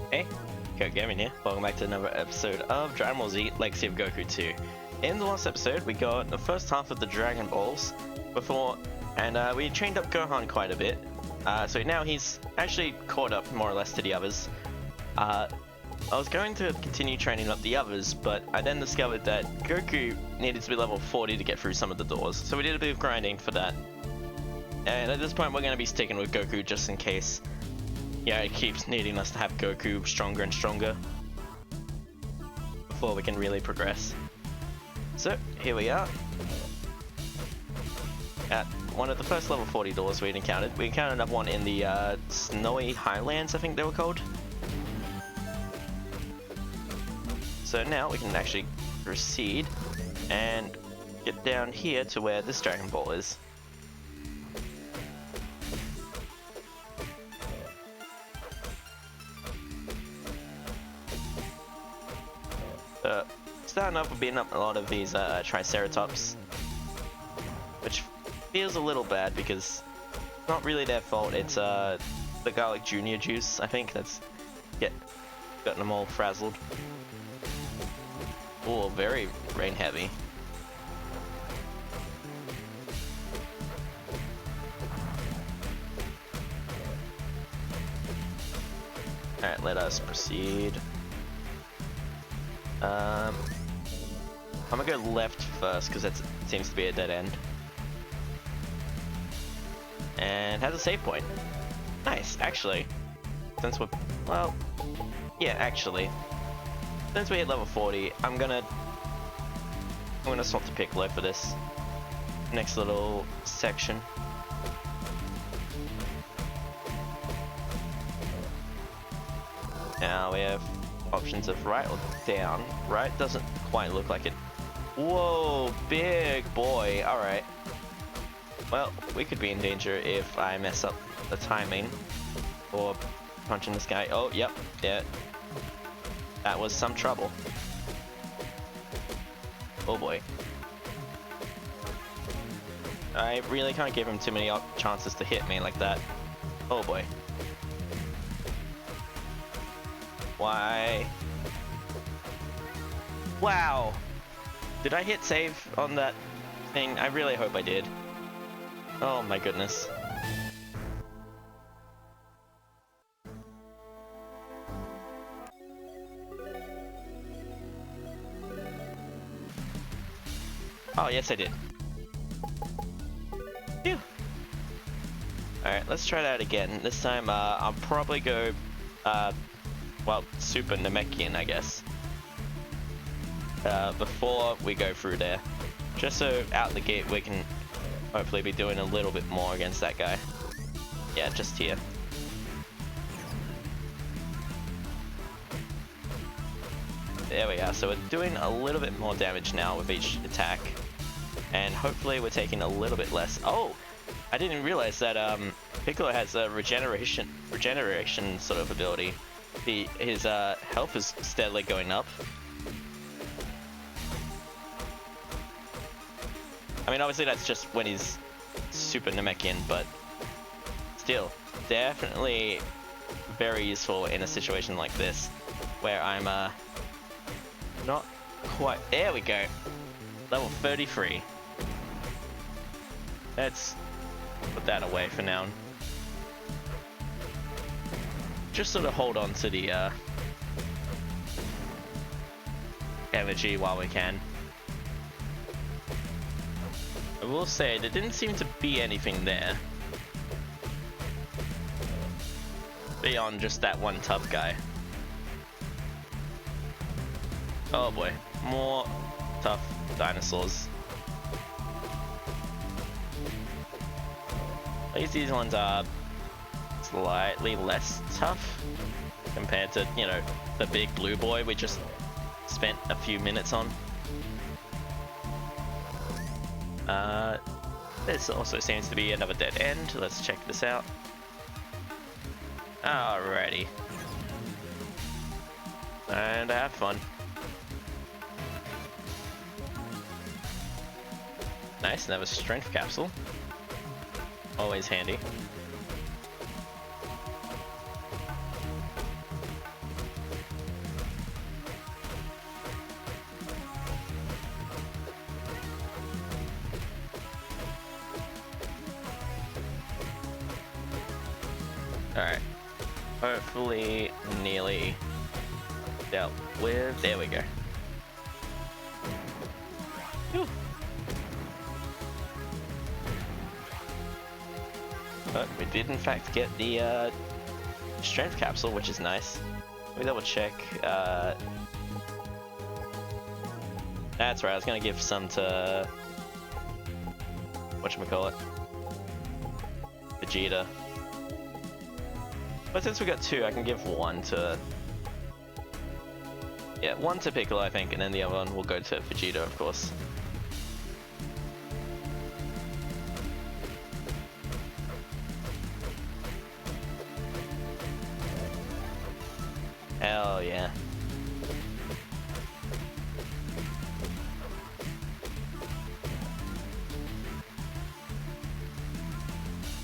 Hey, Gaming here. Welcome back to another episode of Dragon Ball Z Legacy of Goku 2. In the last episode, we got the first half of the Dragon Balls and we trained up Gohan quite a bit. So now he's actually caught up more or less to the others. I was going to continue training up the others, but I then discovered that Goku needed to be level 40 to get through some of the doors. So we did a bit of grinding for that. And at this point, we're going to be sticking with Goku just in case. Yeah, it keeps needing us to have Goku stronger and stronger before we can really progress. So, here we are. At one of the first level 40 doors we'd encountered. We encountered another one in the Snowy Highlands, I think they were called. So now we can actually proceed and get down here to where this Dragon Ball is. Starting off, we're beating up a lot of these Triceratops, which feels a little bad because it's not really their fault. It's the Garlic Junior juice, I think, that's gotten them all frazzled. Oh, very rain heavy. Alright, let us proceed. I'm gonna go left first because that seems to be a dead end. And has a save point. Nice, actually. Since we're, well, yeah, actually. Since we hit level 40, I'm gonna swap to Piccolo for this next little section. Now we have options of right or down. Right doesn't quite look like it. Whoa, big boy. Alright. Well, we could be in danger if I mess up the timing or punching this guy. Oh, yep, yeah. That was some trouble. Oh boy. I really can't give him too many chances to hit me like that. Oh boy. Why? Wow! Did I hit save on that thing? I really hope I did. Oh my goodness. Oh, yes I did. Phew! Alright, let's try that again. This time, I'll probably go, well, Super Namekian, I guess. Before we go through there. Just so out the gate we can hopefully be doing a little bit more against that guy. Yeah, just here. There we are, so we're doing a little bit more damage now with each attack. And hopefully we're taking a little bit less. Oh! I didn't realize that Piccolo has a regeneration sort of ability. His health is steadily going up. I mean, obviously that's just when he's Super Namekian, but still, definitely very useful in a situation like this, where I'm not quite. There we go, level 33. Let's put that away for now. Just sort of hold on to the energy while we can. I will say, there didn't seem to be anything there beyond just that one tough guy. Oh boy, more tough dinosaurs. At least these ones are slightly less tough compared to, you know, the big blue boy we just spent a few minutes on. This also seems to be another dead end. Let's check this out. Alrighty. And have fun. Nice, another strength capsule. Always handy. Alright. Hopefully nearly dealt with. There we go. Whew. But we did in fact get the strength capsule, which is nice. Let me double check. That's right, I was gonna give some to whatchamacallit? Vegeta. But since we got two, I can give one to... Yeah, one to Piccolo, I think, and then the other one will go to Vegeta, of course. Hell yeah.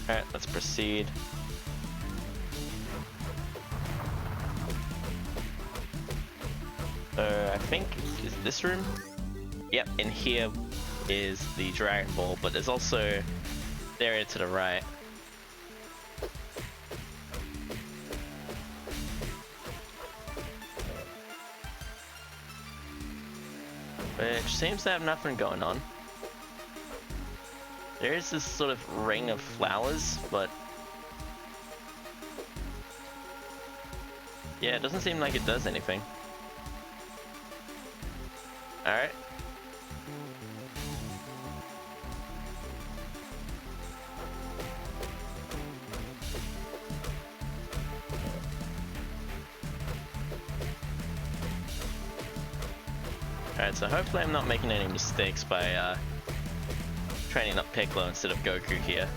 Alright, let's proceed. I think, is this room? Yep, in here is the Dragon Ball, but there's also the area to the right. Which seems to have nothing going on. There is this sort of ring of flowers, but yeah, it doesn't seem like it does anything. Alright. Alright, so hopefully I'm not making any mistakes by training up Piccolo instead of Goku here.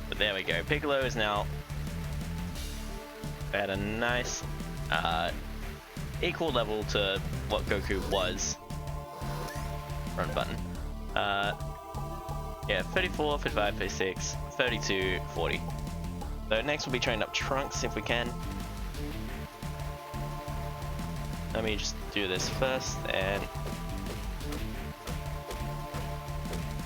But there we go. Piccolo is now at a nice equal level to what Goku was. Run button. Yeah, 34, 55, 56, 32, 40. So next we'll be training up Trunks if we can. Let me just do this first, and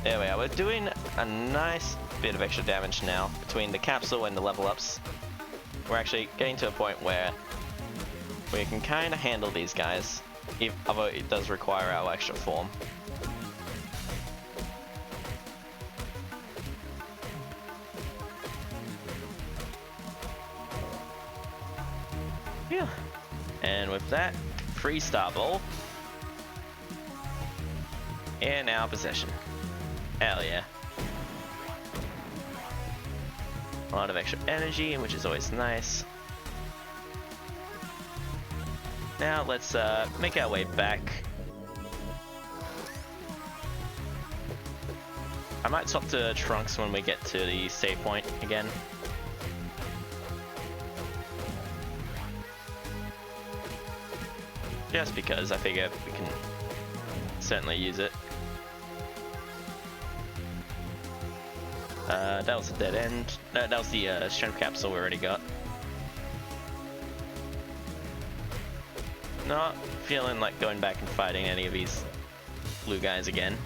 there we are. We're doing a nice bit of extra damage now between the capsule and the level ups. We're actually getting to a point where we can kind of handle these guys, although it does require our extra form. Yeah. And with that, free Star Ball in our possession. Hell yeah. A lot of extra energy, which is always nice. Now let's make our way back. I might swap to Trunks when we get to the save point again. Just because I figure we can certainly use it. That was a dead end. No, that was the strength capsule we already got. Not feeling like going back and fighting any of these blue guys again.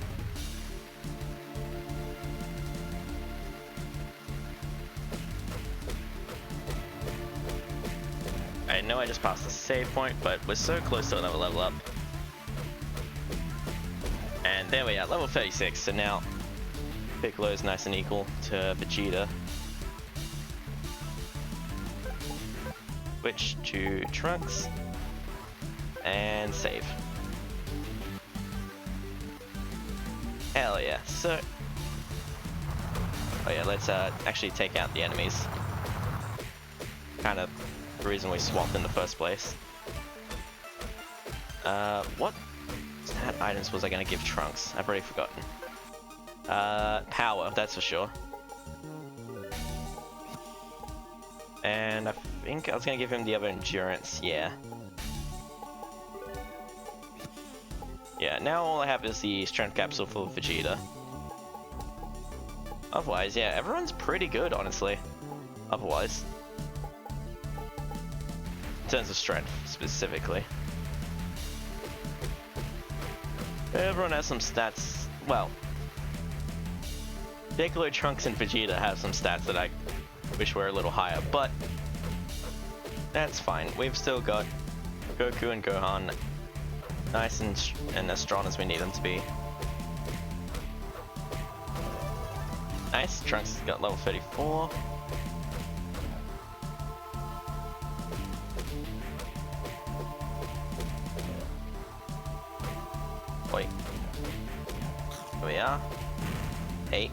I know I just passed the save point, but we're so close to another level up. And there we are, level 36, so now Piccolo is nice and equal to Vegeta. Switch to Trunks. And save. Hell yeah, so... Oh yeah, let's actually take out the enemies. Kind of the reason we swapped in the first place. What stat items was I gonna give Trunks? I've already forgotten. Power, that's for sure. And I think I was gonna give him the other endurance, yeah. Yeah, now all I have is the strength capsule for Vegeta. Otherwise, yeah, everyone's pretty good, honestly. Otherwise. In terms of strength, specifically. Everyone has some stats, well... Piccolo, Trunks, and Vegeta have some stats that I Wish we were a little higher, but that's fine. We've still got Goku and Gohan nice and as strong as we need them to be. Nice. Trunks has got level 34. Wait. Here we are. 8.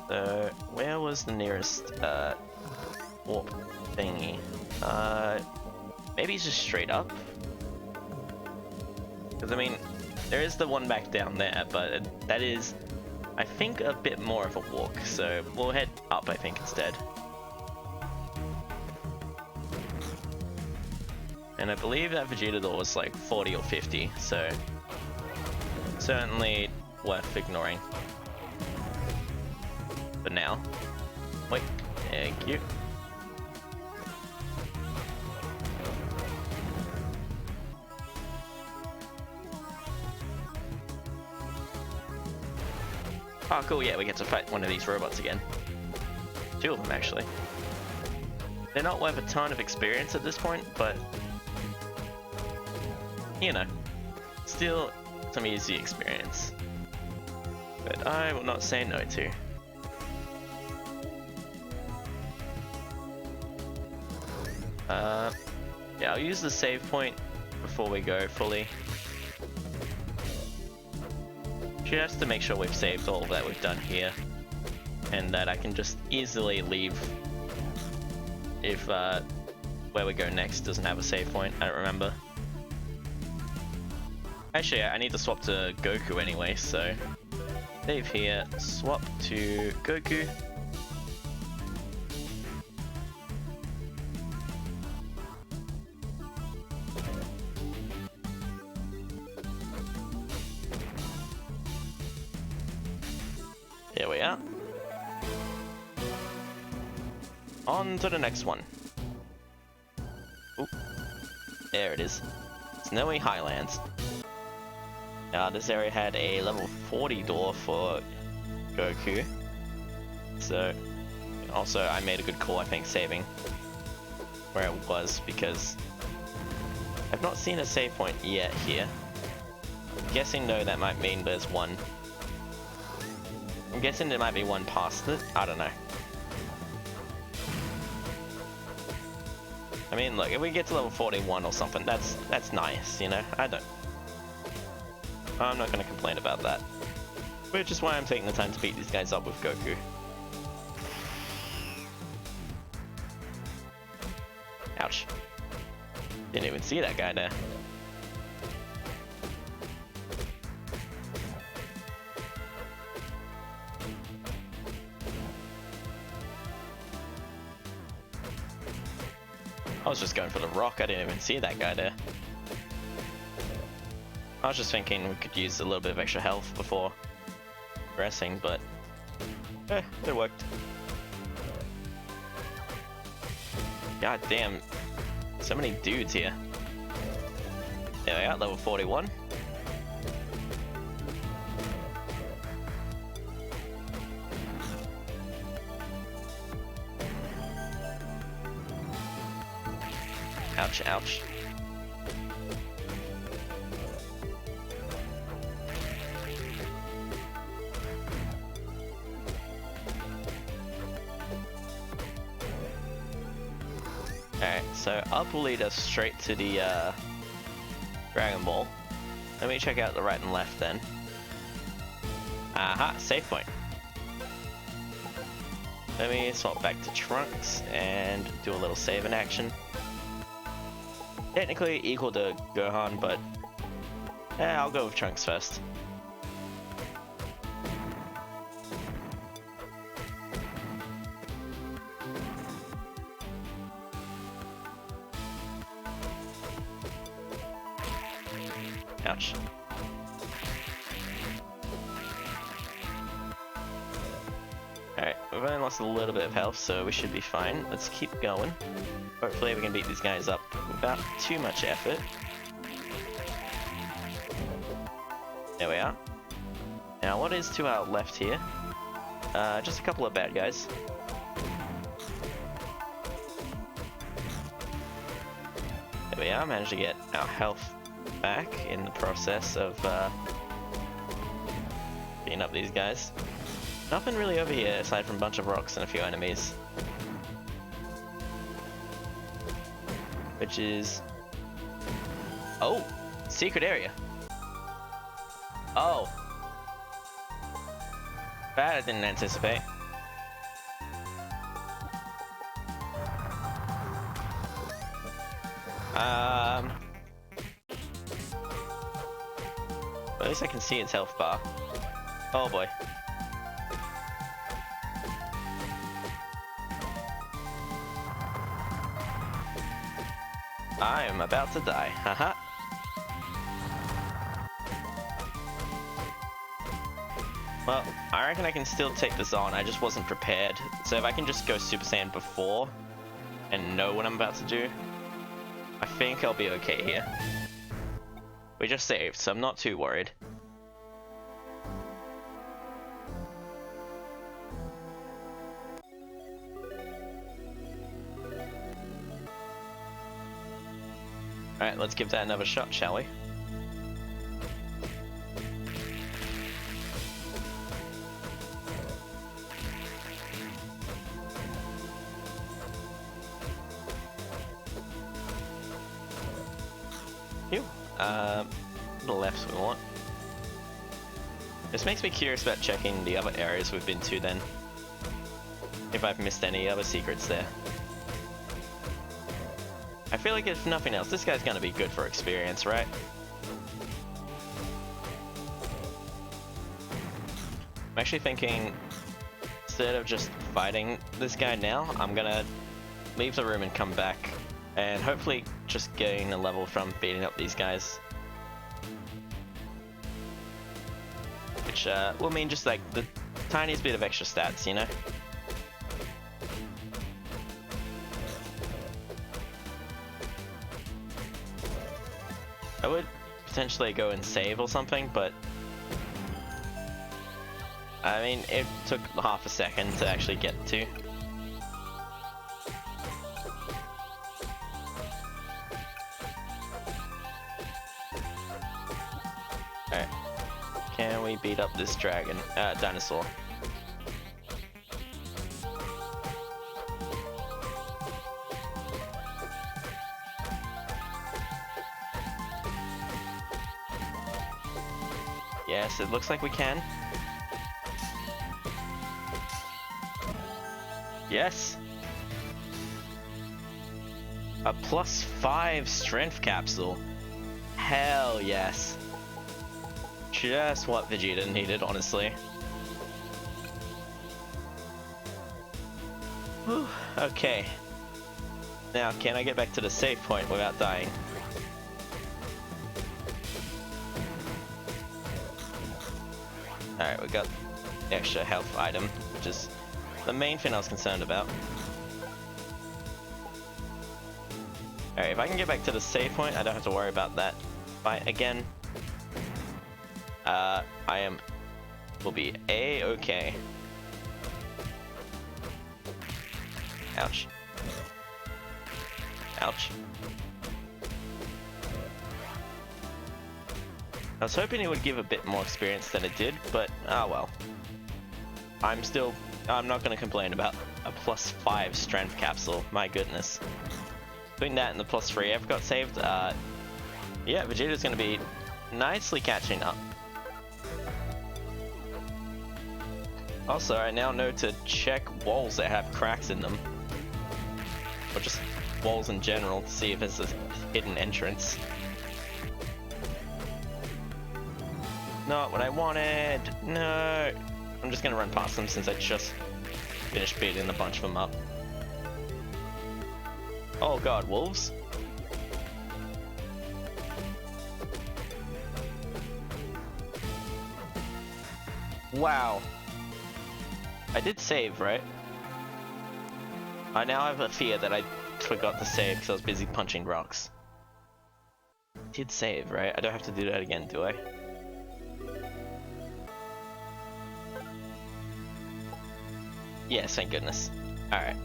So, where was the nearest, warp thingy? Maybe it's just straight up? Because, I mean, there is the one back down there, but that is, I think, a bit more of a walk, so we'll head up, I think, instead. And I believe that Vegeta door was like 40 or 50, so certainly worth ignoring. But now, wait, thank you. Oh cool, yeah, we get to fight one of these robots again. 2 of them actually. They're not worth a ton of experience at this point, but you know, still some easy experience. But I will not say no to. Yeah, I'll use the save point before we go fully. Just to make sure we've saved all that we've done here, and that I can just easily leave if where we go next doesn't have a save point. I don't remember. Actually, I need to swap to Goku anyway, so save here, swap to Goku. Here we are. On to the next one. Ooh. There it is. Snowy Highlands. Now this area had a level 40 door for Goku. So, also I made a good call, I think, saving where it was, because I've not seen a save point yet here. I'm guessing though that might mean there's one. I'm guessing there might be one past it. I don't know. I mean, look, if we get to level 41 or something, that's nice, you know? I'm not gonna complain about that. Which is why I'm taking the time to beat these guys up with Goku. Ouch. Didn't even see that guy there. I was just going for the rock, I didn't even see that guy there. I was just thinking we could use a little bit of extra health before progressing, but it worked. God damn, so many dudes here. There we are, level 41. Ouch, ouch. Alright, so up will lead us straight to the Dragon Ball. Let me check out the right and left then. Aha, save point. Let me swap back to Trunks and do a little save in action. Technically equal to Gohan, but I'll go with Trunks first. Ouch. Alright, we've only lost a little bit of health, so we should be fine. Let's keep going. Hopefully we can beat these guys up without too much effort. There we are. Now what is to our left here? Just a couple of bad guys. There we are, managed to get our health back in the process of beating up these guys. Nothing really over here aside from a bunch of rocks and a few enemies. Which is... oh! Secret area! Oh! That I didn't anticipate. At least I can see its health bar. Oh boy. I am about to die, haha. Well, I reckon I can still take this on, I just wasn't prepared. So if I can just go Super Saiyan before and know what I'm about to do, I think I'll be okay here. We just saved, so I'm not too worried. Alright, let's give that another shot, shall we? Phew. The left we want. This makes me curious about checking the other areas we've been to then. If I've missed any other secrets there. I feel like if nothing else, this guy's gonna be good for experience, right? I'm actually thinking, instead of just fighting this guy now, I'm gonna leave the room and come back, and hopefully just gain a level from beating up these guys. Which will mean just like the tiniest bit of extra stats, you know? I would potentially go and save or something, but I mean, it took half a second to actually get to. Alright, can we beat up this dragon, dinosaur? Yes, it looks like we can. Yes! A +5 strength capsule. Hell yes. Just what Vegeta needed, honestly. Whew, okay. Now, can I get back to the save point without dying? Alright, we got the extra health item, which is the main thing I was concerned about. Alright, if I can get back to the save point, I don't have to worry about that fight again. Will be A-okay. Ouch. Ouch. I was hoping it would give a bit more experience than it did, but ah well. I'm not gonna complain about a +5 strength capsule, my goodness. Between that and the +3 I've got saved, yeah, Vegeta's gonna be nicely catching up. Also, I now know to check walls that have cracks in them. Or just walls in general, to see if there's a hidden entrance. Not what I wanted! No! I'm just gonna run past them since I just finished beating a bunch of them up. Oh god, wolves? Wow. I did save, right? I now have a fear that I forgot to save because I was busy punching rocks. I did save, right? I don't have to do that again, do I? Yes, thank goodness. Alright.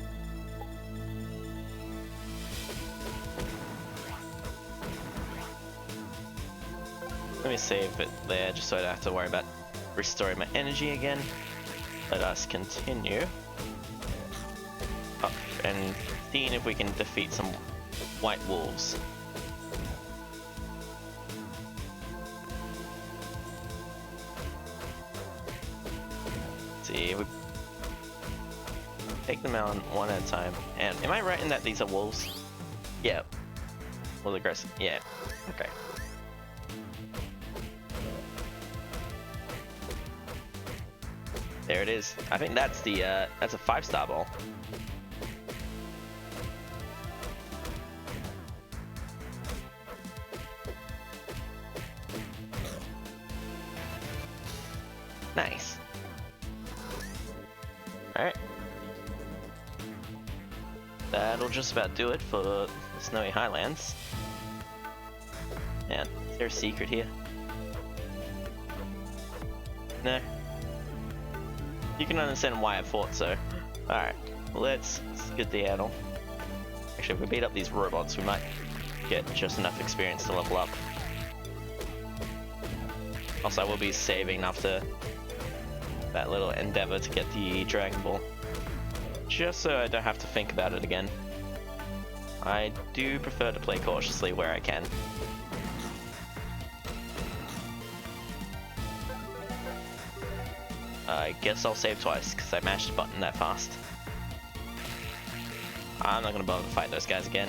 Let me save it there just so I don't have to worry about restoring my energy again. Let us continue up and seeing if we can defeat some white wolves. Let's see, we take them out one at a time. And am I right in that these are wolves? Yeah. Wolves aggressive. Yeah. Okay. There it is. I think that's the that's a 5-star ball. Nice. Alright. That'll just about do it for the Snowy Highlands. Man, is there a secret here? No. You can understand why I thought so. Alright, let's get the Adel. Actually, if we beat up these robots, we might get just enough experience to level up. Also, I will be saving after that little endeavor to get the Dragon Ball. Just so I don't have to think about it again. I do prefer to play cautiously where I can. I guess I'll save twice, because I mashed the button that fast. I'm not going to bother to fight those guys again,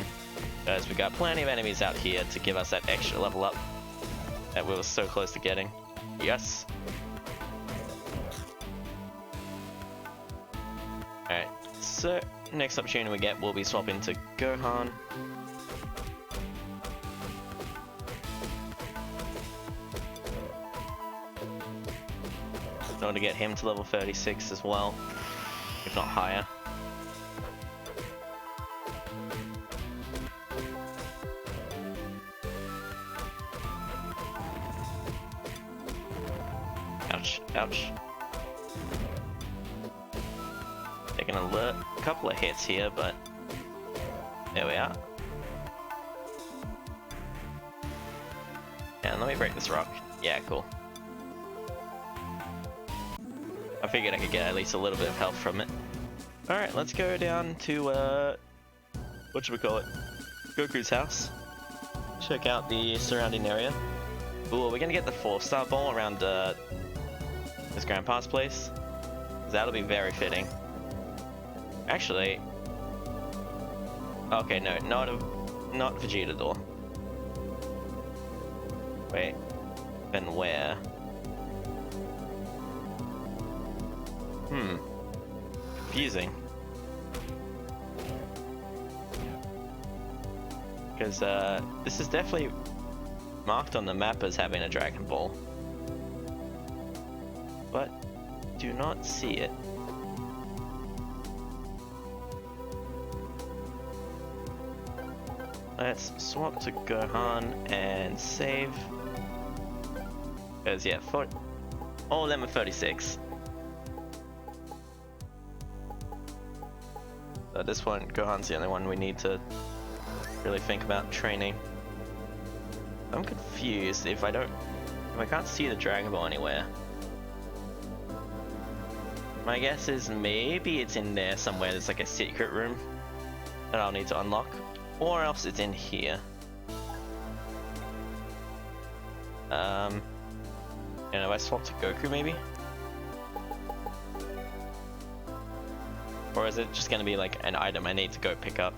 because we got plenty of enemies out here to give us that extra level up that we were so close to getting. Yes! Alright, so next opportunity we get, we'll be swapping to Gohan. In order to get him to level 36 as well, if not higher. Ouch, ouch. Taking a couple of hits here, but there we are. And let me break this rock. Yeah, cool. I figured I could get at least a little bit of health from it. Alright, let's go down to, what should we call it? Goku's house. Check out the surrounding area. Ooh, we're gonna get the 4-star ball around, his grandpa's place. That'll be very fitting. Actually... Okay, no, not Vegeta door. Wait. Then where? Confusing. Because, this is definitely marked on the map as having a Dragon Ball. But, do not see it. Let's swap to Gohan and save. Because, yeah, all of them are 36. So at this point, Gohan's the only one we need to really think about training. I'm confused if I can't see the Dragon Ball anywhere. My guess is maybe it's in there somewhere. There's like a secret room that I'll need to unlock, or else it's in here. You know, I swap to Goku maybe? Or is it just gonna be like an item I need to go pick up?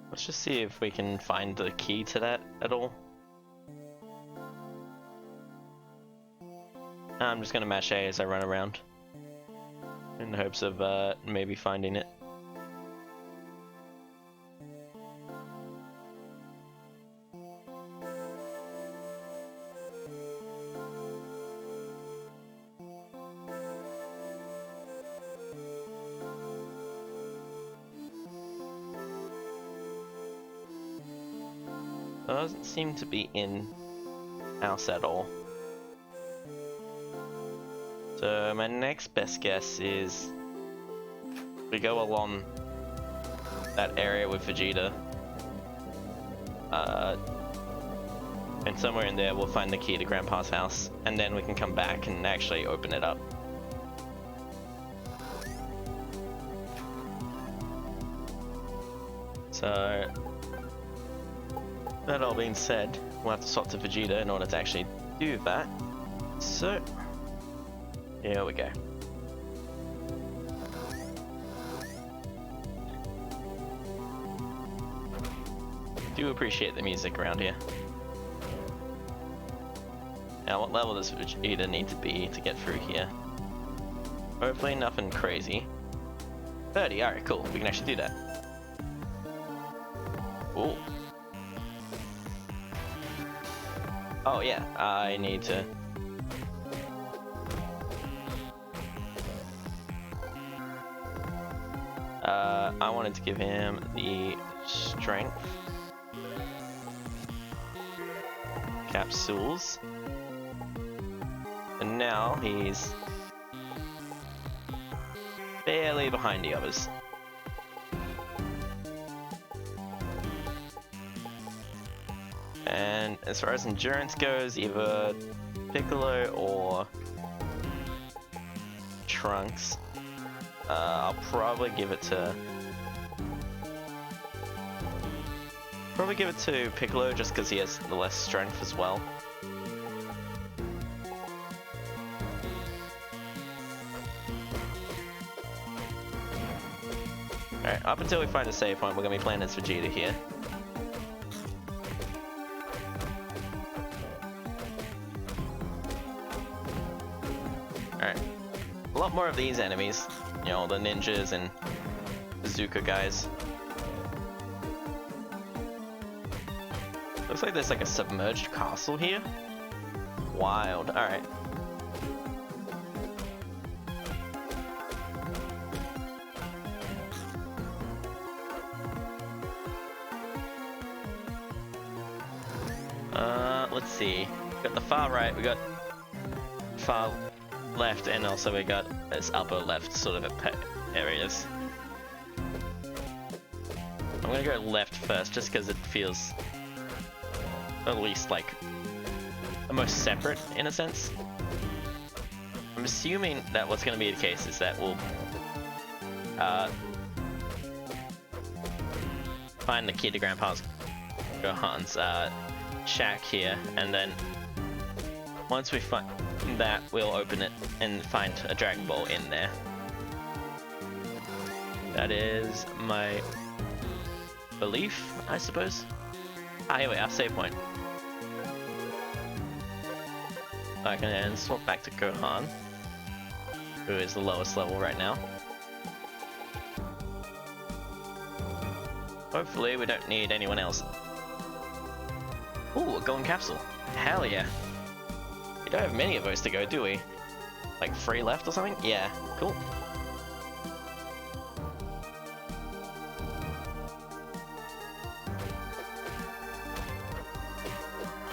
Let's just see if we can find the key to that at all. I'm just gonna mash A as I run around, in the hopes of maybe finding it. doesn't seem to be in house at all. So my next best guess is we go along that area with Vegeta. And somewhere in there we'll find the key to Grandpa's house, and then we can come back and actually open it up. So, that all being said, we'll have to swap to Vegeta in order to actually do that. So, here we go. Do appreciate the music around here. Now, what level does Vegeta need to be to get through here? Hopefully nothing crazy. 30, alright, cool. We can actually do that. Ooh. Oh yeah, I need to... I wanted to give him the strength capsules. And now he's barely behind the others. And as far as endurance goes, either Piccolo or Trunks. I'll probably give it to Piccolo just because he has the less strength as well. Alright, up until we find a save point, we're gonna be playing as Vegeta here. Alright, a lot more of these enemies, you know, the ninjas and bazooka guys. Looks like there's like a submerged castle here. Wild, alright. Let's see. We got the far right, we got far left, and also we got this upper left sort of areas. I'm gonna go left first just because it feels at least like the most separate in a sense. I'm assuming that what's gonna be the case is that we'll find the key to Grandpa's Gohan's shack here, and then once we find that, we'll open it and find a Dragon Ball in there. That is my belief, I suppose. Ah, here we are, save point. I can then swap back to Gohan, who is the lowest level right now. Hopefully we don't need anyone else. Ooh, a golden capsule. Hell yeah. We don't have many of those to go, do we? Like 3 left or something? Yeah, cool.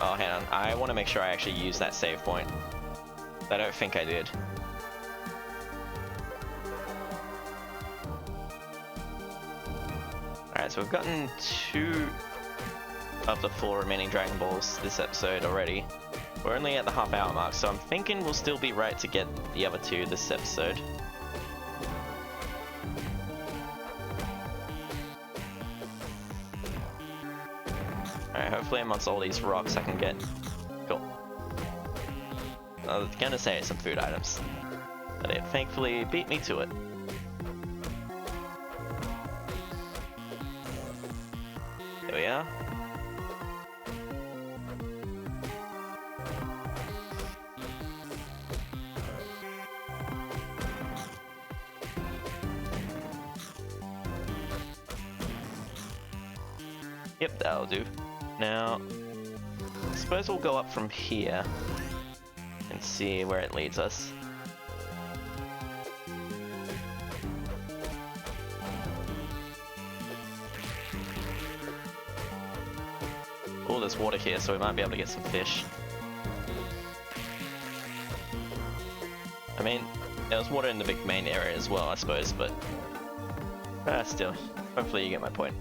Oh, hang on. I want to make sure I actually use that save point. I don't think I did. Alright, so we've gotten 2 of the 4 remaining Dragon Balls this episode already. We're only at the half-hour mark, so I'm thinking we'll still be right to get the other 2 this episode. Alright, hopefully amongst all these rocks I can get... Cool. I was gonna say some food items, but it thankfully beat me to it. There we are. Yep, that'll do. Now, I suppose we'll go up from here and see where it leads us. Oh, there's water here, so we might be able to get some fish. I mean, there was water in the big main area as well, I suppose, but still, hopefully you get my point.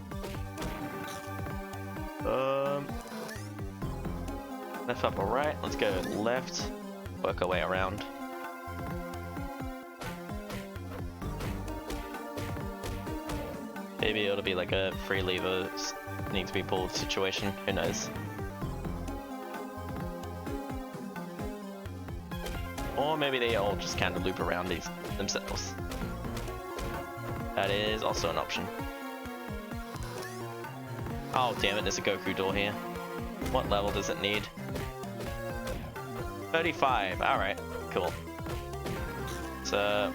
Left, up, or right? Let's go left. Work our way around. Maybe it'll be like a free lever, need to be pulled situation. Who knows? Or maybe they all just kind of loop around themselves. That is also an option. Oh damn it, there's a Goku door here. What level does it need? 35, alright, cool. So,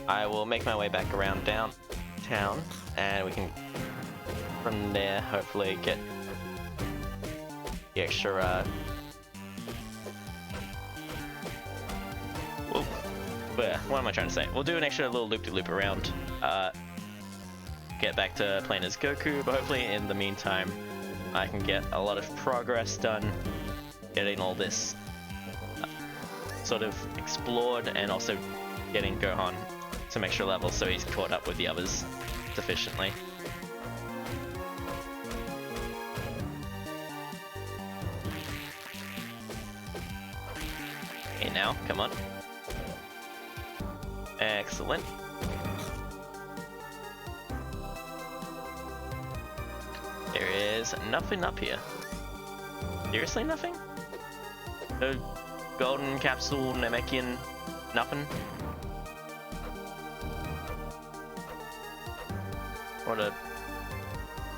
I will make my way back around downtown, and we can, from there, hopefully get the extra, whoop. What am I trying to say? We'll do an extra little loop-de-loop around, get back to playing as Goku, but hopefully in the meantime, I can get a lot of progress done, getting all this sort of explored, and also getting Gohan some extra levels so he's caught up with the others sufficiently. Okay, now, come on. Excellent. There is nothing up here. Seriously, nothing? No golden capsule, Namekian, nothing? What a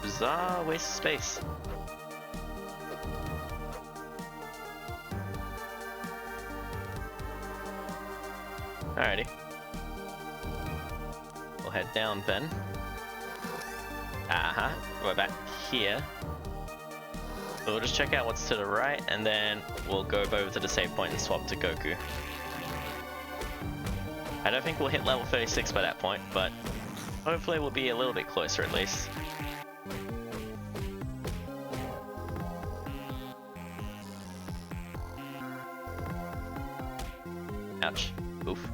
bizarre waste of space. Alrighty. We'll head down then. We're back here. So we'll just check out what's to the right, and then we'll go over to the save point and swap to Goku. I don't think we'll hit level 36 by that point, but hopefully we'll be a little bit closer at least. Ouch. Oof.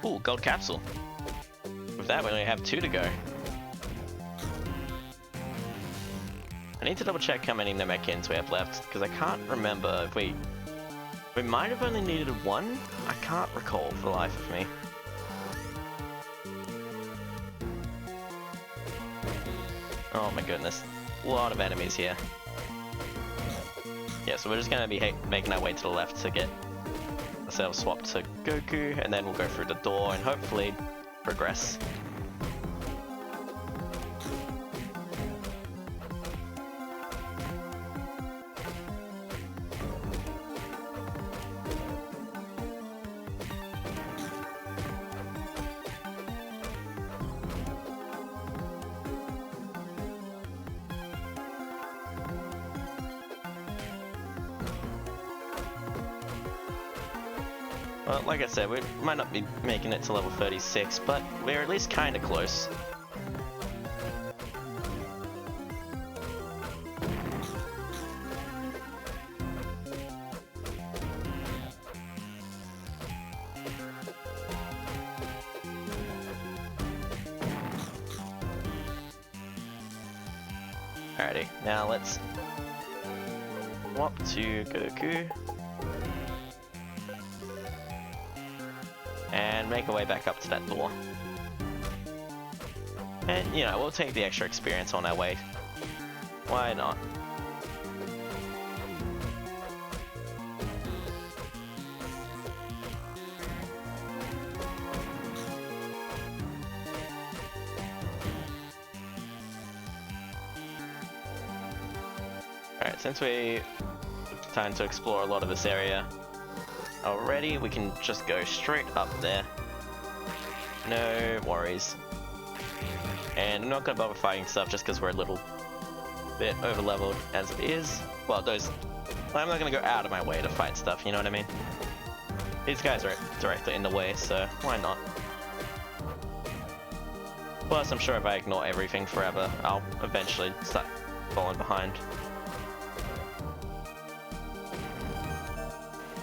Ooh, gold capsule. With that, we only have 2 to go. I need to double check how many Namekians we have left, because I can't remember if we might have only needed 1? I can't recall for the life of me. Oh my goodness. A lot of enemies here. Yeah, so we're just gonna be making our way to the left to get ourselves swapped to Goku, and then we'll go through the door and hopefully progress. Well, like I said, we might not be making it to level 36, but we're at least kinda close. Alrighty, now let's swap to Goku. And make our way back up to that door. And, you know, we'll take the extra experience on our way. Why not? Alright, since we took the time to explore a lot of this area already, we can just go straight up there. No worries. And I'm not gonna bother fighting stuff just because we're a little bit over leveled as it is. Well, I'm not gonna go out of my way to fight stuff, you know what I mean? These guys are directly in the way, so why not? Plus, I'm sure if I ignore everything forever, I'll eventually start falling behind.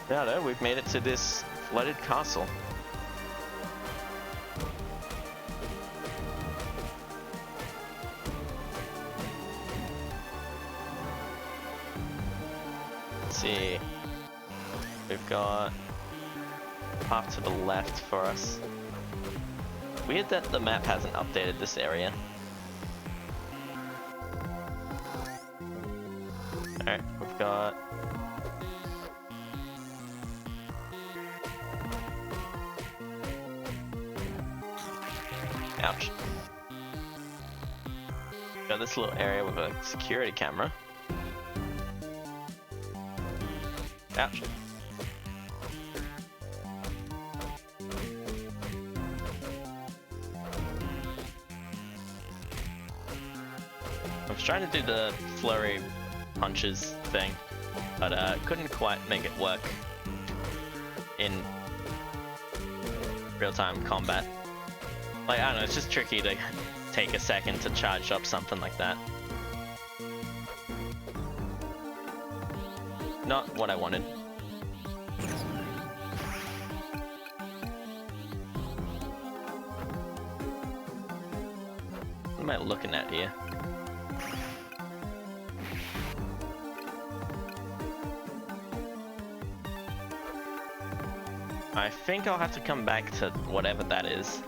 Yeah, no, we've made it to this flooded castle. Let's see. We've got path to the left for us. Weird that the map hasn't updated this area. Alright, we've got... Ouch. Got this little area with a security camera. Ouch. I was trying to do the flurry punches thing, but couldn't quite make it work in real-time combat. Like, I don't know, it's just tricky to take a second to charge up something like that. Not what I wanted. What am I looking at here? I think I'll have to come back to whatever that is.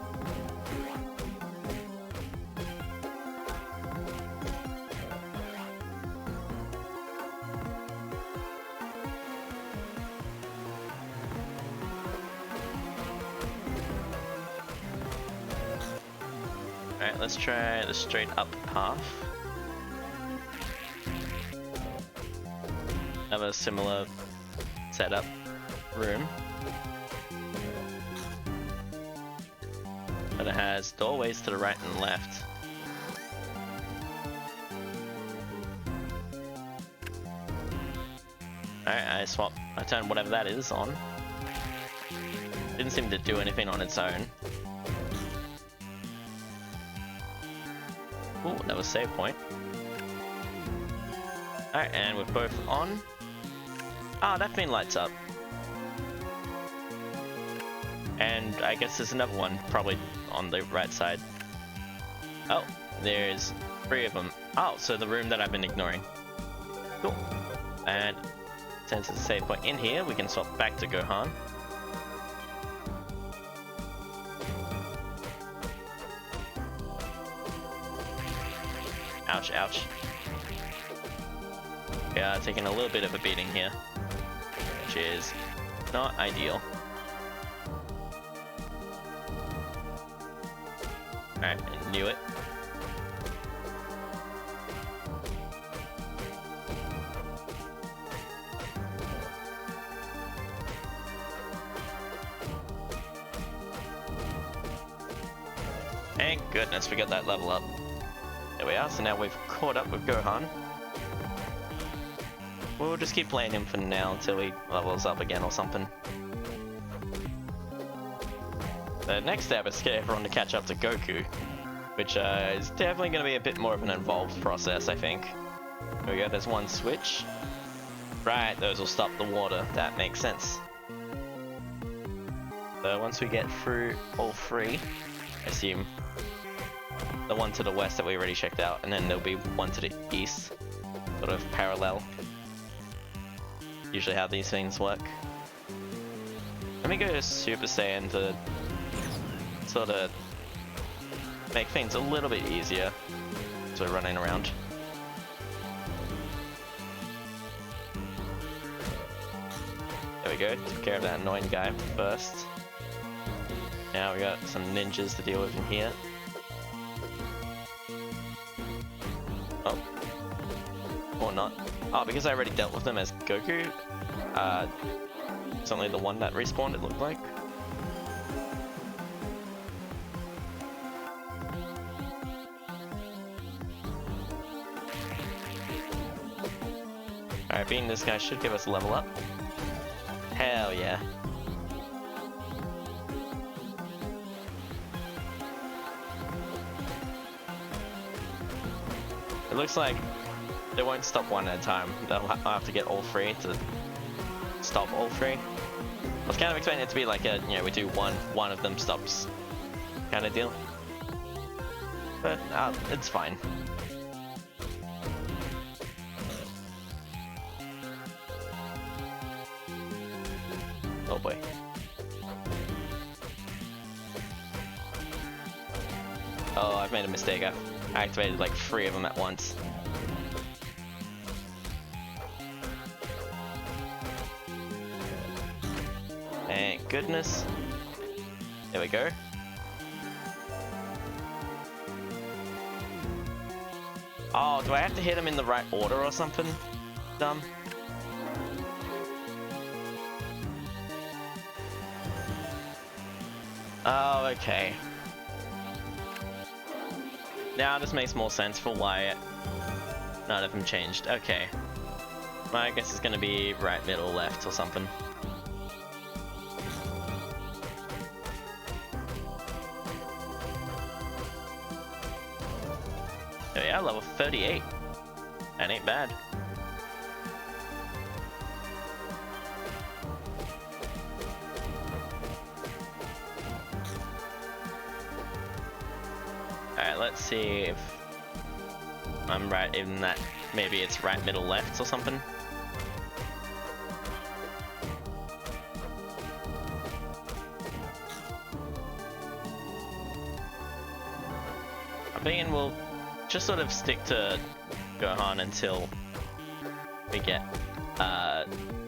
Alright, let's try the straight up path. Have a similar setup room. But it has doorways to the right and left. Alright, I turned whatever that is on. Didn't seem to do anything on its own. Ooh, that was save point. Alright, and we're both on. Ah, that thing lights up. And I guess there's another one, probably on the right side. Oh, there's 3 of them. Oh, so the room that I've been ignoring. Cool. And since it's a save point in here, we can swap back to Gohan. Ouch, ouch. Yeah, taking a little bit of a beating here, which is not ideal. Alright, I knew it. Thank goodness we got that level up. There we are, so now we've caught up with Gohan. We'll just keep playing him for now until he levels up again or something. The next step is to get everyone to catch up to Goku, which is definitely going to be a bit more of an involved process, I think. There we go, there's one switch. Right, those will stop the water, that makes sense. So once we get through all 3, I assume the one to the west that we already checked out, and then there'll be one to the east, sort of parallel. Usually how these things work. Let me go to Super Saiyan to sort of make things a little bit easier as we're running around. There we go, took care of that annoying guy first. Now we got some ninjas to deal with in here. Oh. Or not. Oh, because I already dealt with them as Goku. It's only the one that respawned, it looked like. Alright, beating this guy should give us a level up. Hell yeah. It looks like they won't stop one at a time. I'll have to get all three to stop all three. I was kind of expecting it to be like a, you know, we do one of them stops kind of deal. But it's fine. Oh boy. Oh, I've made a mistake. I activated like 3 of them at once. Thank goodness. There we go. Oh, do I have to hit him in the right order or something? Dumb. Oh, okay. Now this makes more sense for why none of them changed. Okay. I guess it's gonna be right, middle, left or something. Oh yeah, level 38. That ain't bad. Alright, let's see if I'm right in that. Maybe it's right, middle, left or something. I'm thinking we'll just sort of stick to Gohan until we get,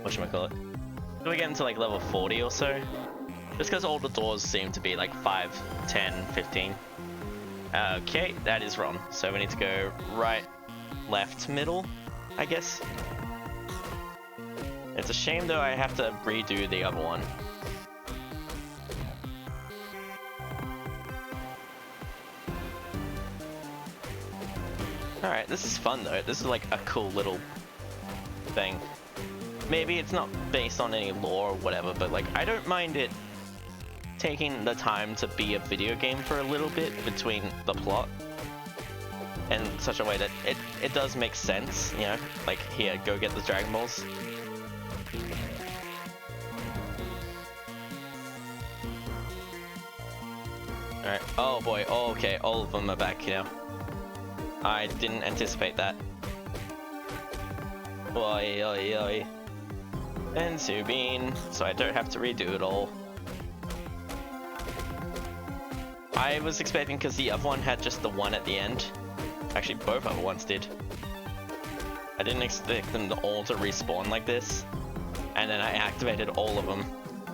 whatchamacallit? Until we get into like level 40 or so. Just because all the doors seem to be like 5, 10, 15. Okay, that is wrong. So we need to go right, left, middle, I guess. It's a shame though I have to redo the other one. Alright, this is fun though. This is like a cool little thing. Maybe it's not based on any lore or whatever, but like I don't mind it taking the time to be a video game for a little bit between the plot in such a way that it does make sense, you know, like here, go get the Dragon Balls. Alright, oh boy, oh, okay, all of them are back now. I didn't anticipate that. Oi, oi, oi. And Subin, so I don't have to redo it all. I was expecting, because the other one had just the one at the end. Actually, both other ones did. I didn't expect them all to respawn like this. And then I activated all of them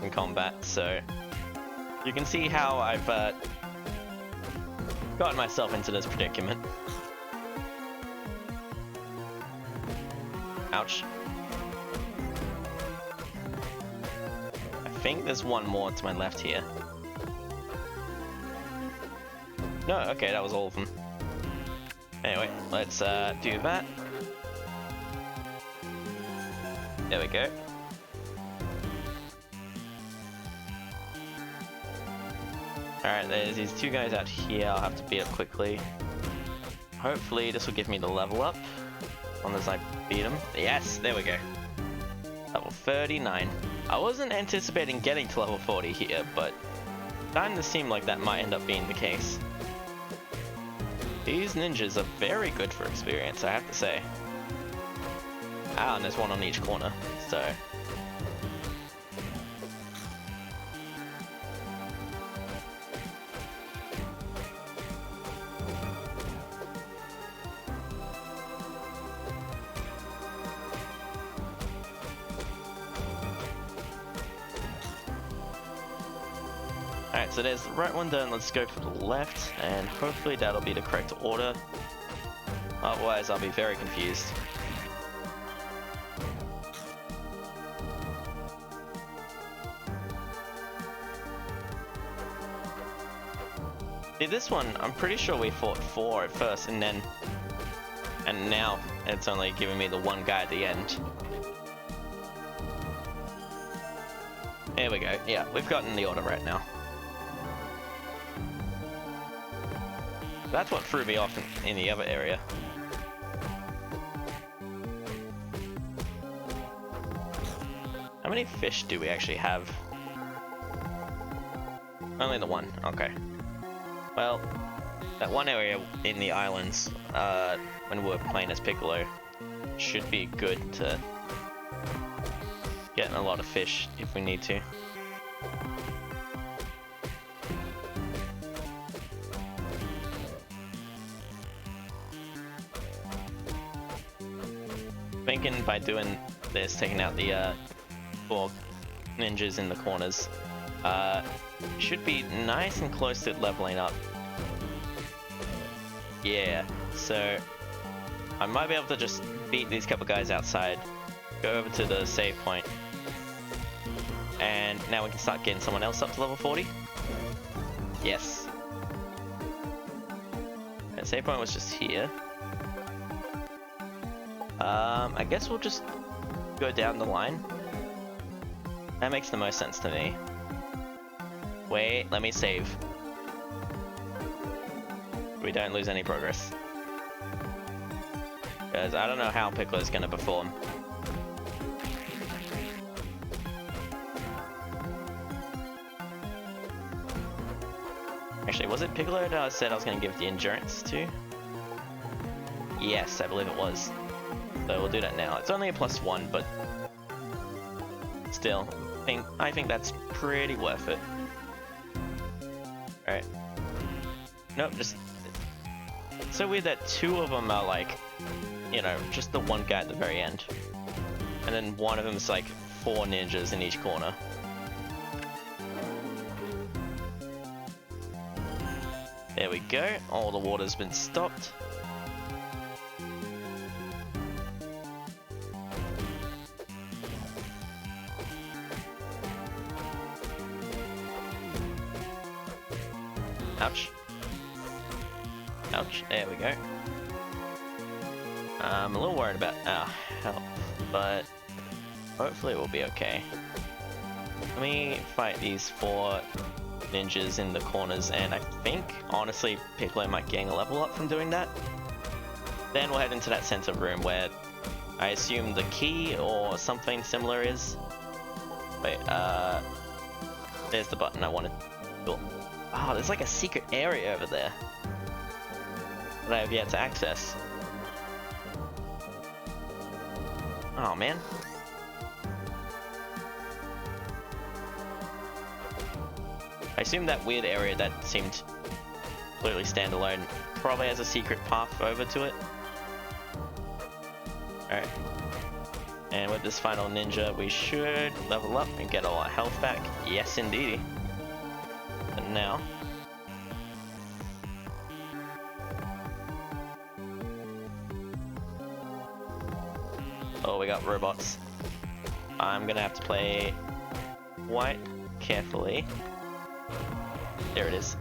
in combat, so... You can see how I've gotten myself into this predicament. Ouch. I think there's one more to my left here. No, okay, that was all of them. Anyway, let's do that. There we go. Alright, there's these 2 guys out here I'll have to beat up quickly. Hopefully this will give me the level up. As I beat them. Yes, there we go. Level 39. I wasn't anticipating getting to level 40 here, but starting to seem like that might end up being the case. These ninjas are very good for experience, I have to say. Ah, and there's one on each corner, so... Alright, so there's the right one done, let's go for the left, and hopefully that'll be the correct order. Otherwise, I'll be very confused. See, this one, I'm pretty sure we fought 4 at first, and then And now it's only giving me the one guy at the end. There we go. Yeah, we've gotten the order right now. That's what threw me off in the other area. How many fish do we actually have? Only the one. Okay. Well, that one area in the islands, when we were playing as Piccolo, should be good to get a lot of fish if we need to. Thinking by doing this, taking out the 4 ninjas in the corners, should be nice and close to leveling up. Yeah, so I might be able to just beat these couple guys outside, go over to the save point, and now we can start getting someone else up to level 40. Yes. That save point was just here. I guess we'll just go down the line. That makes the most sense to me. Wait, let me save. We don't lose any progress. Because I don't know how Piccolo's gonna perform. Actually, was it Piccolo that I said I was gonna give the endurance to? Yes, I believe it was. So we'll do that now. It's only a +1, but still, I think that's pretty worth it. Alright. Nope, just... It's so weird that 2 of them are like, you know, just the one guy at the very end. And then one of them is like 4 ninjas in each corner. There we go, all the water's been stopped. Ouch. Ouch, there we go. I'm a little worried about our health, but hopefully it will be okay. Let me fight these 4 ninjas in the corners, and I think, honestly, Piccolo might gain a level up from doing that. Then we'll head into that center room where I assume the key or something similar is. Wait, there's the button I wanted. Cool. Oh, there's like a secret area over there that I have yet to access. Oh man. I assume that weird area that seemed completely standalone probably has a secret path over to it. Alright. And with this final ninja, we should level up and get all our health back. Yes, indeedy. And now... Oh, we got robots. I'm gonna have to play quite carefully. There it is.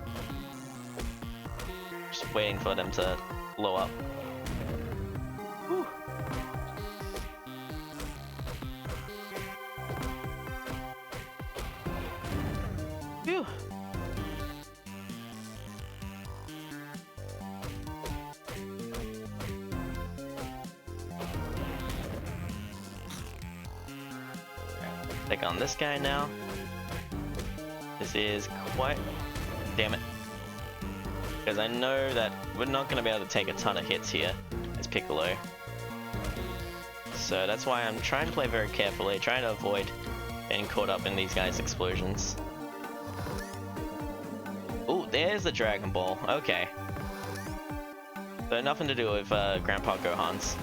Just waiting for them to blow up. Whew. Phew. Take on this guy now. This is quite... Damn it. Because I know that we're not going to be able to take a ton of hits here as Piccolo. So that's why I'm trying to play very carefully, trying to avoid getting caught up in these guys' explosions. Ooh, there's the Dragon Ball. Okay. So nothing to do with Grandpa Gohan's.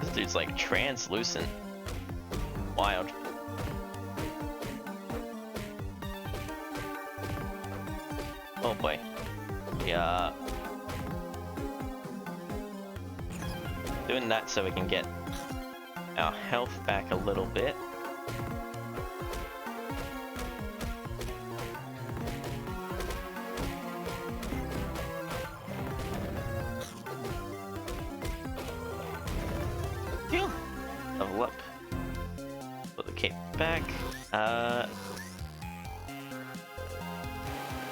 This dude's like translucent. Wild. Oh boy. Yeah. Doing that so we can get our health back a little bit. back.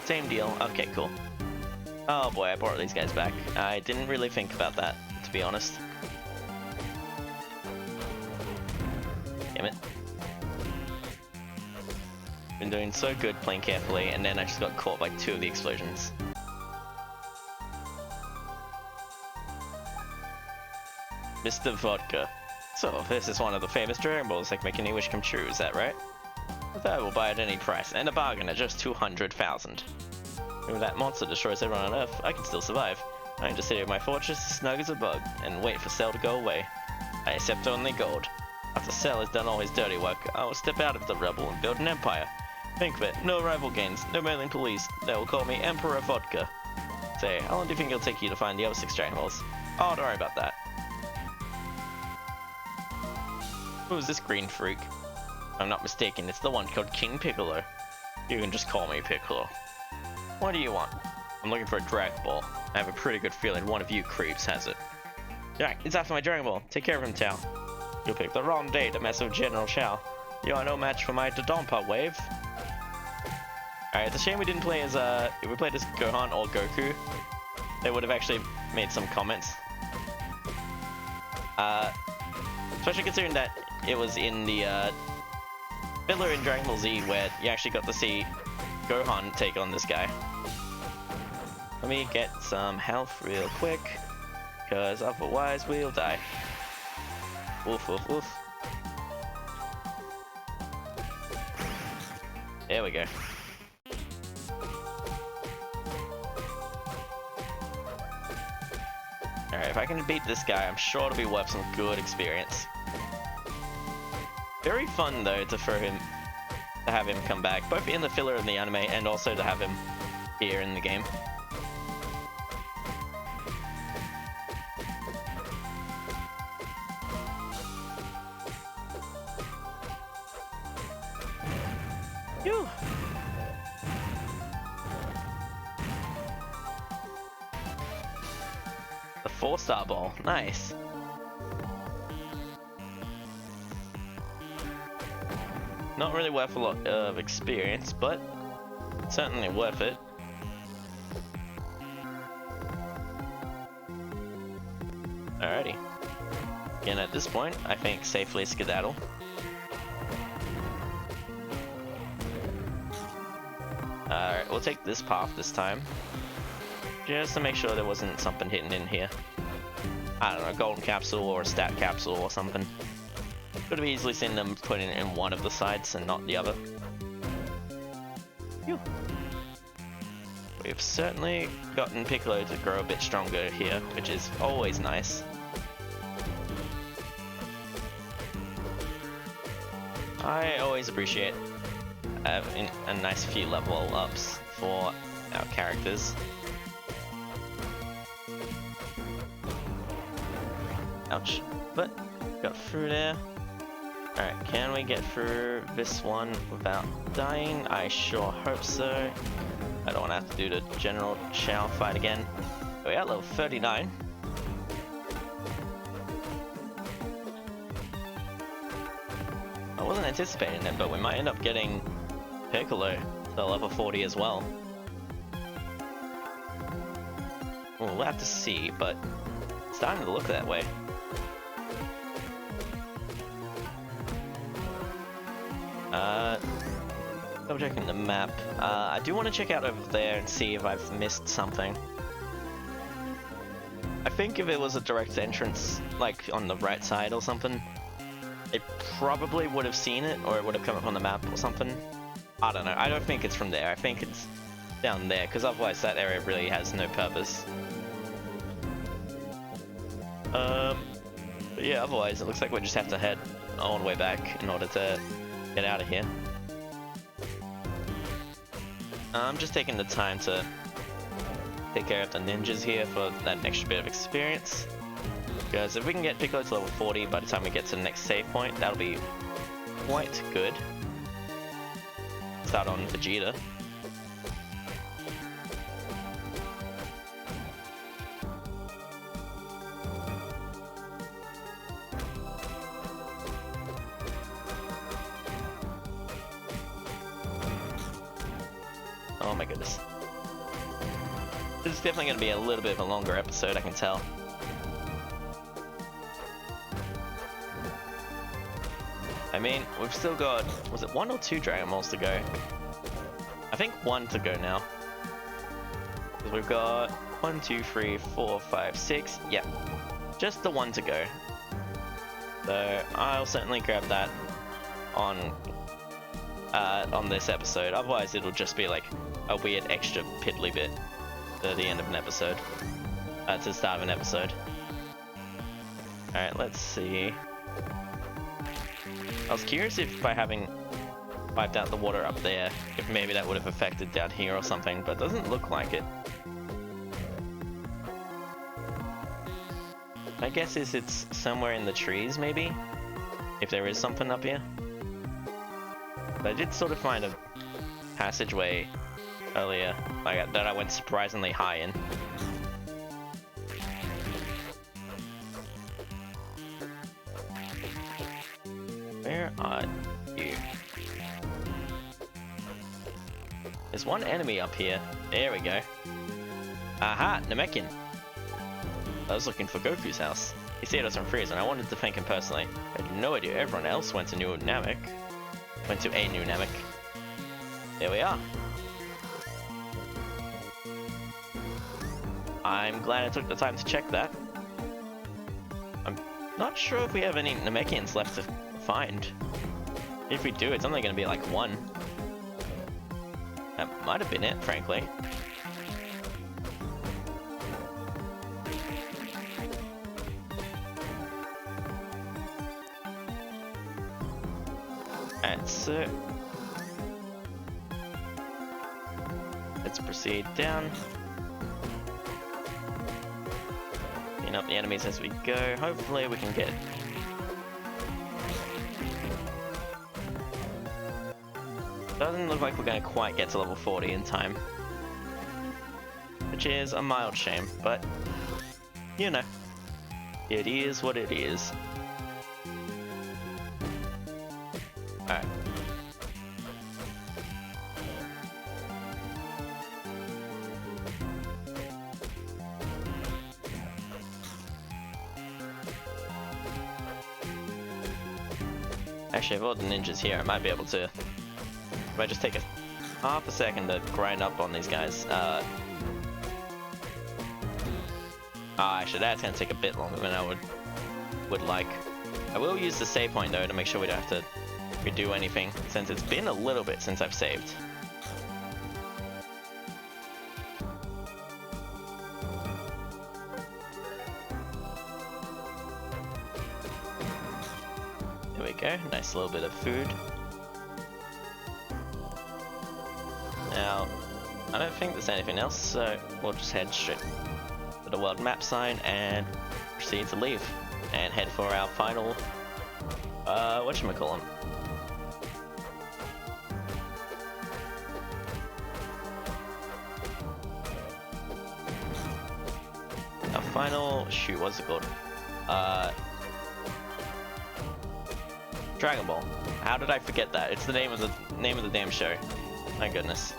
Same deal. Okay, cool. Oh boy, I brought these guys back. I didn't really think about that, to be honest. Damn it. Been doing so good playing carefully, and then I just got caught by 2 of the explosions. Mr. Vodka. So, this is one of the famous Dragon Balls that make any wish come true, is that right? That will buy at any price, and a bargain at just 200,000. If that monster destroys everyone on Earth, I can still survive. I can just sit in my fortress as snug as a bug, and wait for Cell to go away. I accept only gold. After Cell has done all his dirty work, I will step out of the rebel and build an empire. Think of it, no rival gains, no meddling police. They will call me Emperor Vodka. Say, how long do you think it'll take you to find the other 6 Dragon Balls? Oh, don't worry about that. Who's this green freak? If I'm not mistaken, it's the one called King Piccolo. You can just call me Piccolo. What do you want? I'm looking for a Dragon Ball. I have a pretty good feeling one of you creeps has it. Jack, it's after my Dragon Ball. Take care of him, Tao. You picked the wrong day to mess with General Shao. You are no match for my Dodonpa wave. Alright, it's a shame we didn't play as, if we played as Gohan or Goku, they would have actually made some comments. Especially considering that it was in the, filler in Dragon Ball Z where you actually got to see Gohan take on this guy. Let me get some health real quick, because otherwise we'll die. Woof, woof, woof. There we go. Alright, if I can beat this guy, I'm sure it'll be worth some good experience. Very fun though to have him come back, both in the filler in the anime and also to have him here in the game. Phew. The 4-star ball, nice. Not really worth a lot of experience, but certainly worth it. Alrighty. Again, at this point, I think safely skedaddle. Alright, we'll take this path this time. Just to make sure there wasn't something hidden in here. I don't know, a golden capsule or a stat capsule or something. Could have easily seen them put in one of the sides and not the other. Phew. We've certainly gotten Piccolo to grow a bit stronger here, which is always nice. I always appreciate having a nice few level ups for our characters. Ouch, but got through there. Alright, can we get through this one without dying? I sure hope so. I don't want to have to do the General Shao fight again. Oh yeah, level 39. I wasn't anticipating it, but we might end up getting Piccolo to level 40 as well. Well, we'll have to see, but it's starting to look that way. Double checking the map. I do want to check out over there and see if I've missed something. I think if it was a direct entrance, like on the right side or something, it probably would have seen it, or it would have come up on the map or something. I don't know. I don't think it's from there. I think it's down there, because otherwise that area really has no purpose. But yeah, otherwise it looks like we just have to head all the way back in order to get out of here. I'm just taking the time to take care of the ninjas here for that extra bit of experience. Because if we can get Piccolo to level 40 by the time we get to the next save point, that'll be quite good. Start on Vegeta. my goodness. This is definitely going to be a little bit of a longer episode, I can tell. I mean, we've still got, was it 1 or 2 Dragon Balls to go? I think 1 to go now. Because we've got 1, 2, 3, 4, 5, 6. Yeah, just the 1 to go. So I'll certainly grab that on this episode. Otherwise, it'll just be like a weird extra piddly bit at the end of an episode, to the start of an episode. All right, let's see. I was curious if by having wiped out the water up there, if maybe that would have affected down here or something, but it doesn't look like it. My guess is it's somewhere in the trees, maybe? If there is something up here. But I did sort of find a passageway earlier that I went surprisingly high in. Where are you? There's one enemy up here. There we go. Aha, Namekian. I was looking for Goku's house. He stayed us on freeze and I wanted to thank him personally. I had no idea everyone else went to a new Namek. There we are. I'm glad I took the time to check that. I'm not sure if we have any Namekians left to find. If we do, it's only going to be like 1. That might have been it, frankly. Alright, so let's proceed down. Clean up the enemies as we go. Hopefully we can get... Doesn't look like we're going to quite get to level 40 in time. Which is a mild shame, but you know, it is what it is. Alright. Actually, if all the ninjas here, I might be able to... If I just take half a second to grind up on these guys. Actually, that's gonna take a bit longer than I would like. I will use the save point though to make sure we don't have to redo anything, since it's been a little bit since I've saved. There we go, nice little bit of food. Now, I don't think there's anything else, so we'll just head straight to the world map sign and proceed to leave and head for our final, whatchamacallit. Our final, shoot, what's it called? Dragon Ball. How did I forget that? It's the name of the damn show. My goodness.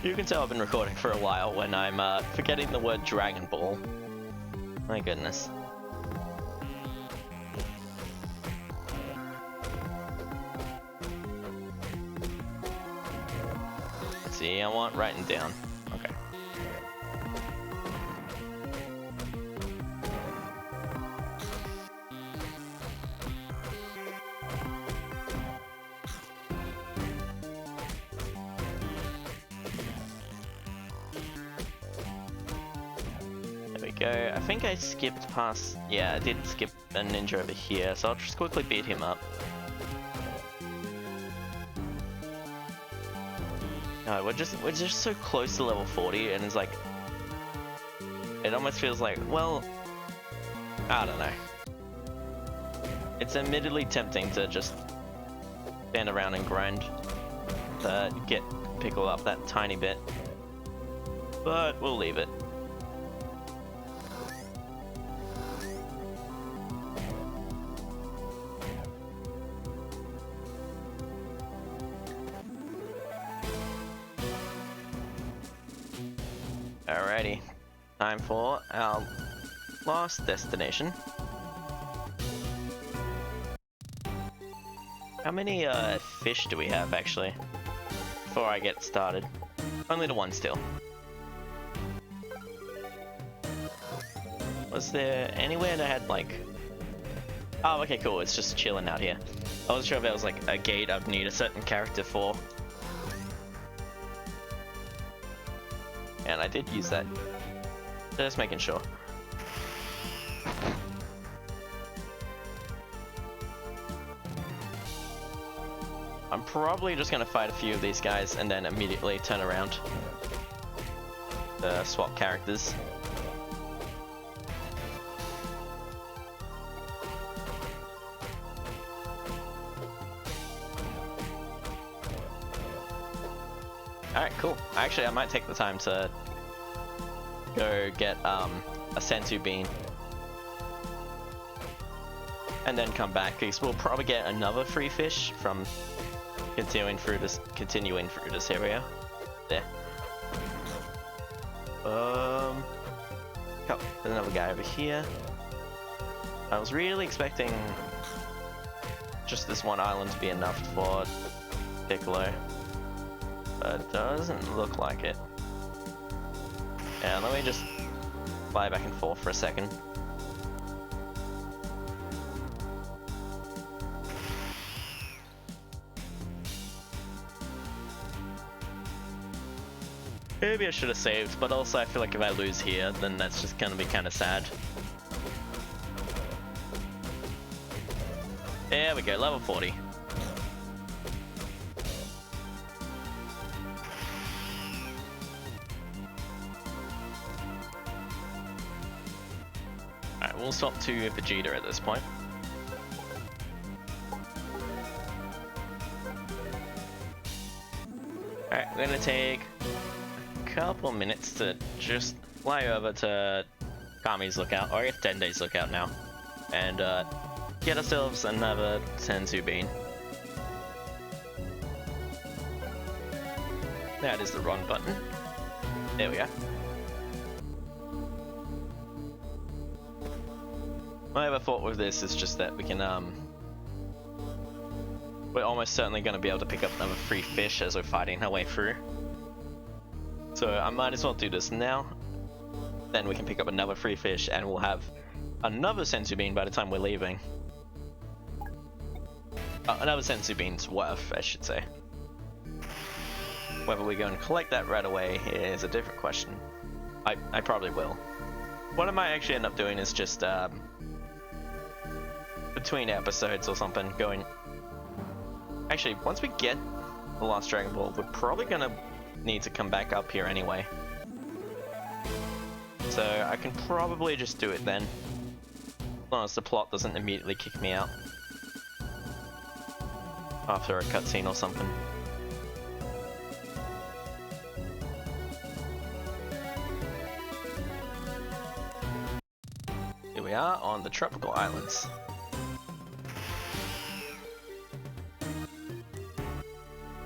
You can tell I've been recording for a while when I'm forgetting the word Dragon Ball. My goodness. Let's see, I want writing down. Okay. Go. I think I skipped past... Yeah, I did skip a ninja over here, so I'll just quickly beat him up. No, we're just so close to level 40, and it's like... It almost feels like, well... I don't know. It's admittedly tempting to just stand around and grind to get Pickle up that tiny bit. But we'll leave it. Alrighty, time for our last destination. How many fish do we have actually? Before I get started. Only the one still. Was there anywhere that had like... Oh, okay, cool, it's just chilling out here. I wasn't sure if there was like a gate I'd need a certain character for. And I did use that. Just making sure. I'm probably just gonna fight a few of these guys and then immediately turn around to swap characters. Alright, cool. Actually, I might take the time to go get a senzu bean. And then come back, because we'll probably get another free fish from continuing through this area. There. Oh, there's another guy over here. I was really expecting just this one island to be enough for Piccolo. But it doesn't look like it. Yeah, let me just fly back and forth for a second. Maybe I should have saved, but also I feel like if I lose here, then that's just gonna be kind of sad. There we go, level 40. Alright, we'll swap to Vegeta at this point. Alright, we're gonna take couple minutes to just fly over to Kami's lookout, or I guess Dende's lookout now, and get ourselves another senzu bean. That is the wrong button. There we are. My other thought with this is just that we can we're almost certainly going to be able to pick up another free fish as we're fighting our way through. So I might as well do this now, then we can pick up another free fish and we'll have another senzu bean by the time we're leaving. Another senzu bean's worth, I should say. Whether we go and collect that right away is a different question. I probably will. What I might actually end up doing is just between episodes or something going... Actually, once we get the last Dragon Ball, we're probably gonna need to come back up here anyway. So I can probably just do it then. As long as the plot doesn't immediately kick me out after a cutscene or something. Here we are on the tropical islands.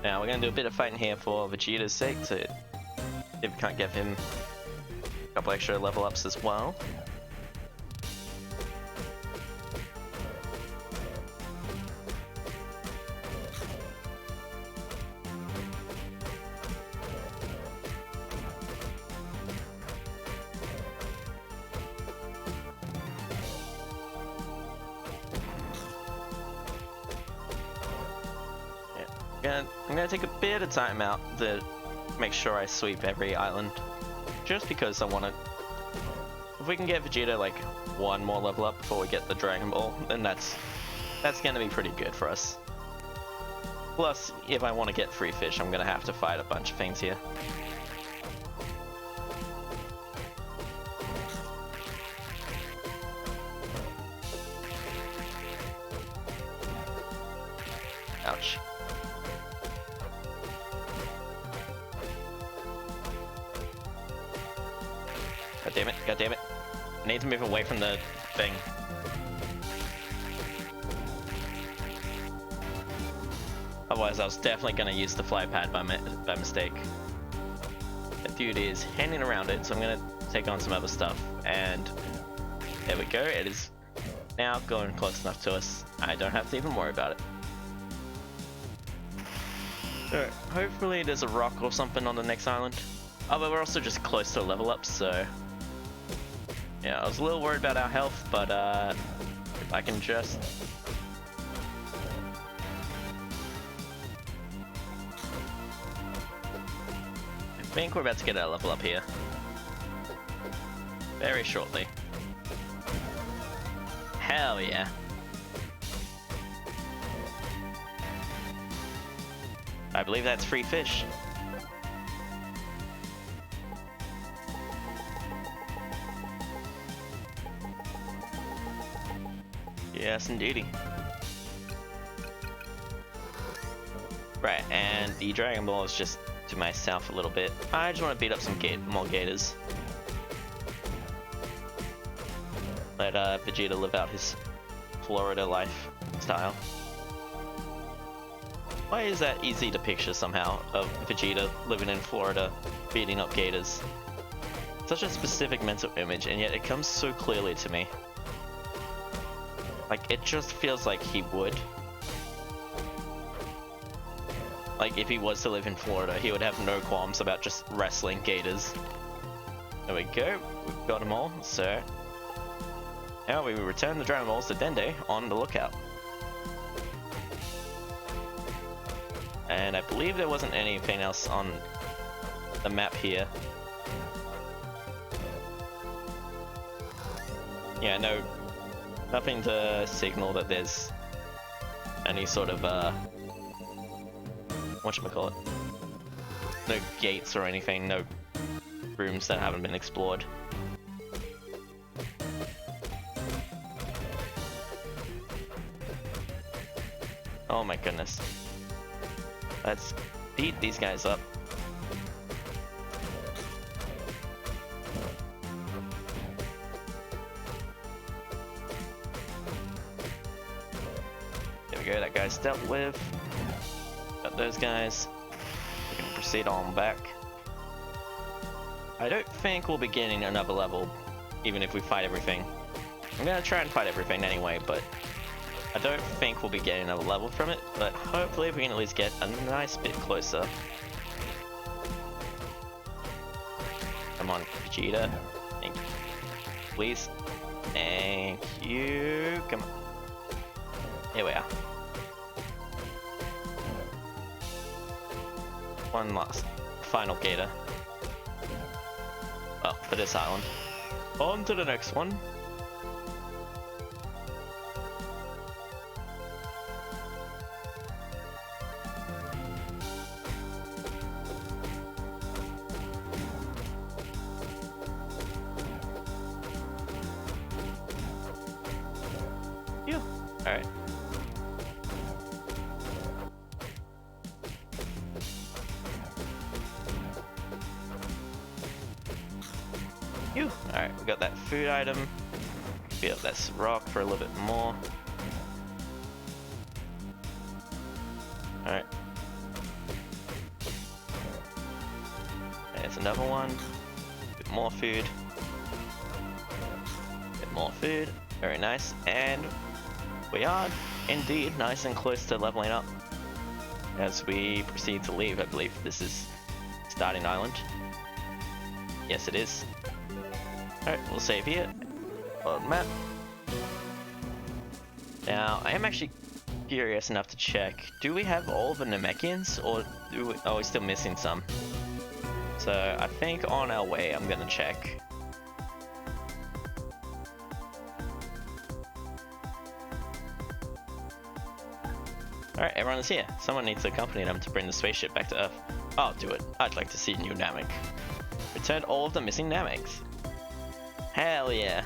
Now we're gonna do a bit of fighting here for Vegeta's sake to see if we can't give him a couple extra level ups as well. I'm gonna take a bit of time out to make sure I sweep every island, just because I want to. If we can get Vegeta like one more level up before we get the Dragon Ball, then that's gonna be pretty good for us. Plus, if I want to get free fish, I'm gonna have to fight a bunch of things here. Ouch. God damn it, god damn it. I need to move away from the thing. Otherwise I was definitely gonna use the fly pad by mistake. dude is hanging around it, so I'm gonna take on some other stuff. And there we go. It is now going close enough to us. I don't have to even worry about it. So hopefully there's a rock or something on the next island. Oh, but we're also just close to a level up, so yeah, I was a little worried about our health, but if I can just I think we're about to get our level up here very shortly. Hell yeah. I believe that's free fish. Yes, indeedy. Right, and the Dragon Ball is just to myself a little bit. I just want to beat up some more gators. Let Vegeta live out his Florida lifestyle. Why is that easy to picture somehow, of Vegeta living in Florida, beating up gators? Such a specific mental image, and yet it comes so clearly to me. Like, it just feels like he would. Like, if he was to live in Florida, he would have no qualms about just wrestling gators. There we go, we've got them all, so now we will return the Dragon Balls to Dende on the lookout. And I believe there wasn't anything else on the map here. Yeah, no, nothing to signal that there's any sort of whatchamacallit, no gates or anything, no rooms that haven't been explored. Oh my goodness. Let's beat these guys up. There we go, that guy's dealt with. Got those guys. We can proceed on back. I don't think we'll be getting another level, even if we fight everything. I'm gonna try and fight everything anyway, but I don't think we'll be getting another level from it, but hopefully we can at least get a nice bit closer. Come on, Vegeta. Thank you. Please. Thank you. Come on. Here we are. One last. Final gator. Well, for this island. On to the next one. Alright. Alright, we got that food item. Beat up this rock for a little bit more. Alright. There's another one. Bit more food. Bit more food. Very nice. And we are indeed nice and close to leveling up as we proceed to leave. I believe this is starting island. Yes, it is. Alright, we'll save here. Load map. Now, I am actually curious enough to check. Do we have all the Namekians, or are we still missing some? So, I think on our way, I'm gonna check. Alright, everyone is here. Someone needs to accompany them to bring the spaceship back to Earth. I'll do it. I'd like to see a new Namek. Return all of the missing Nameks. Hell yeah.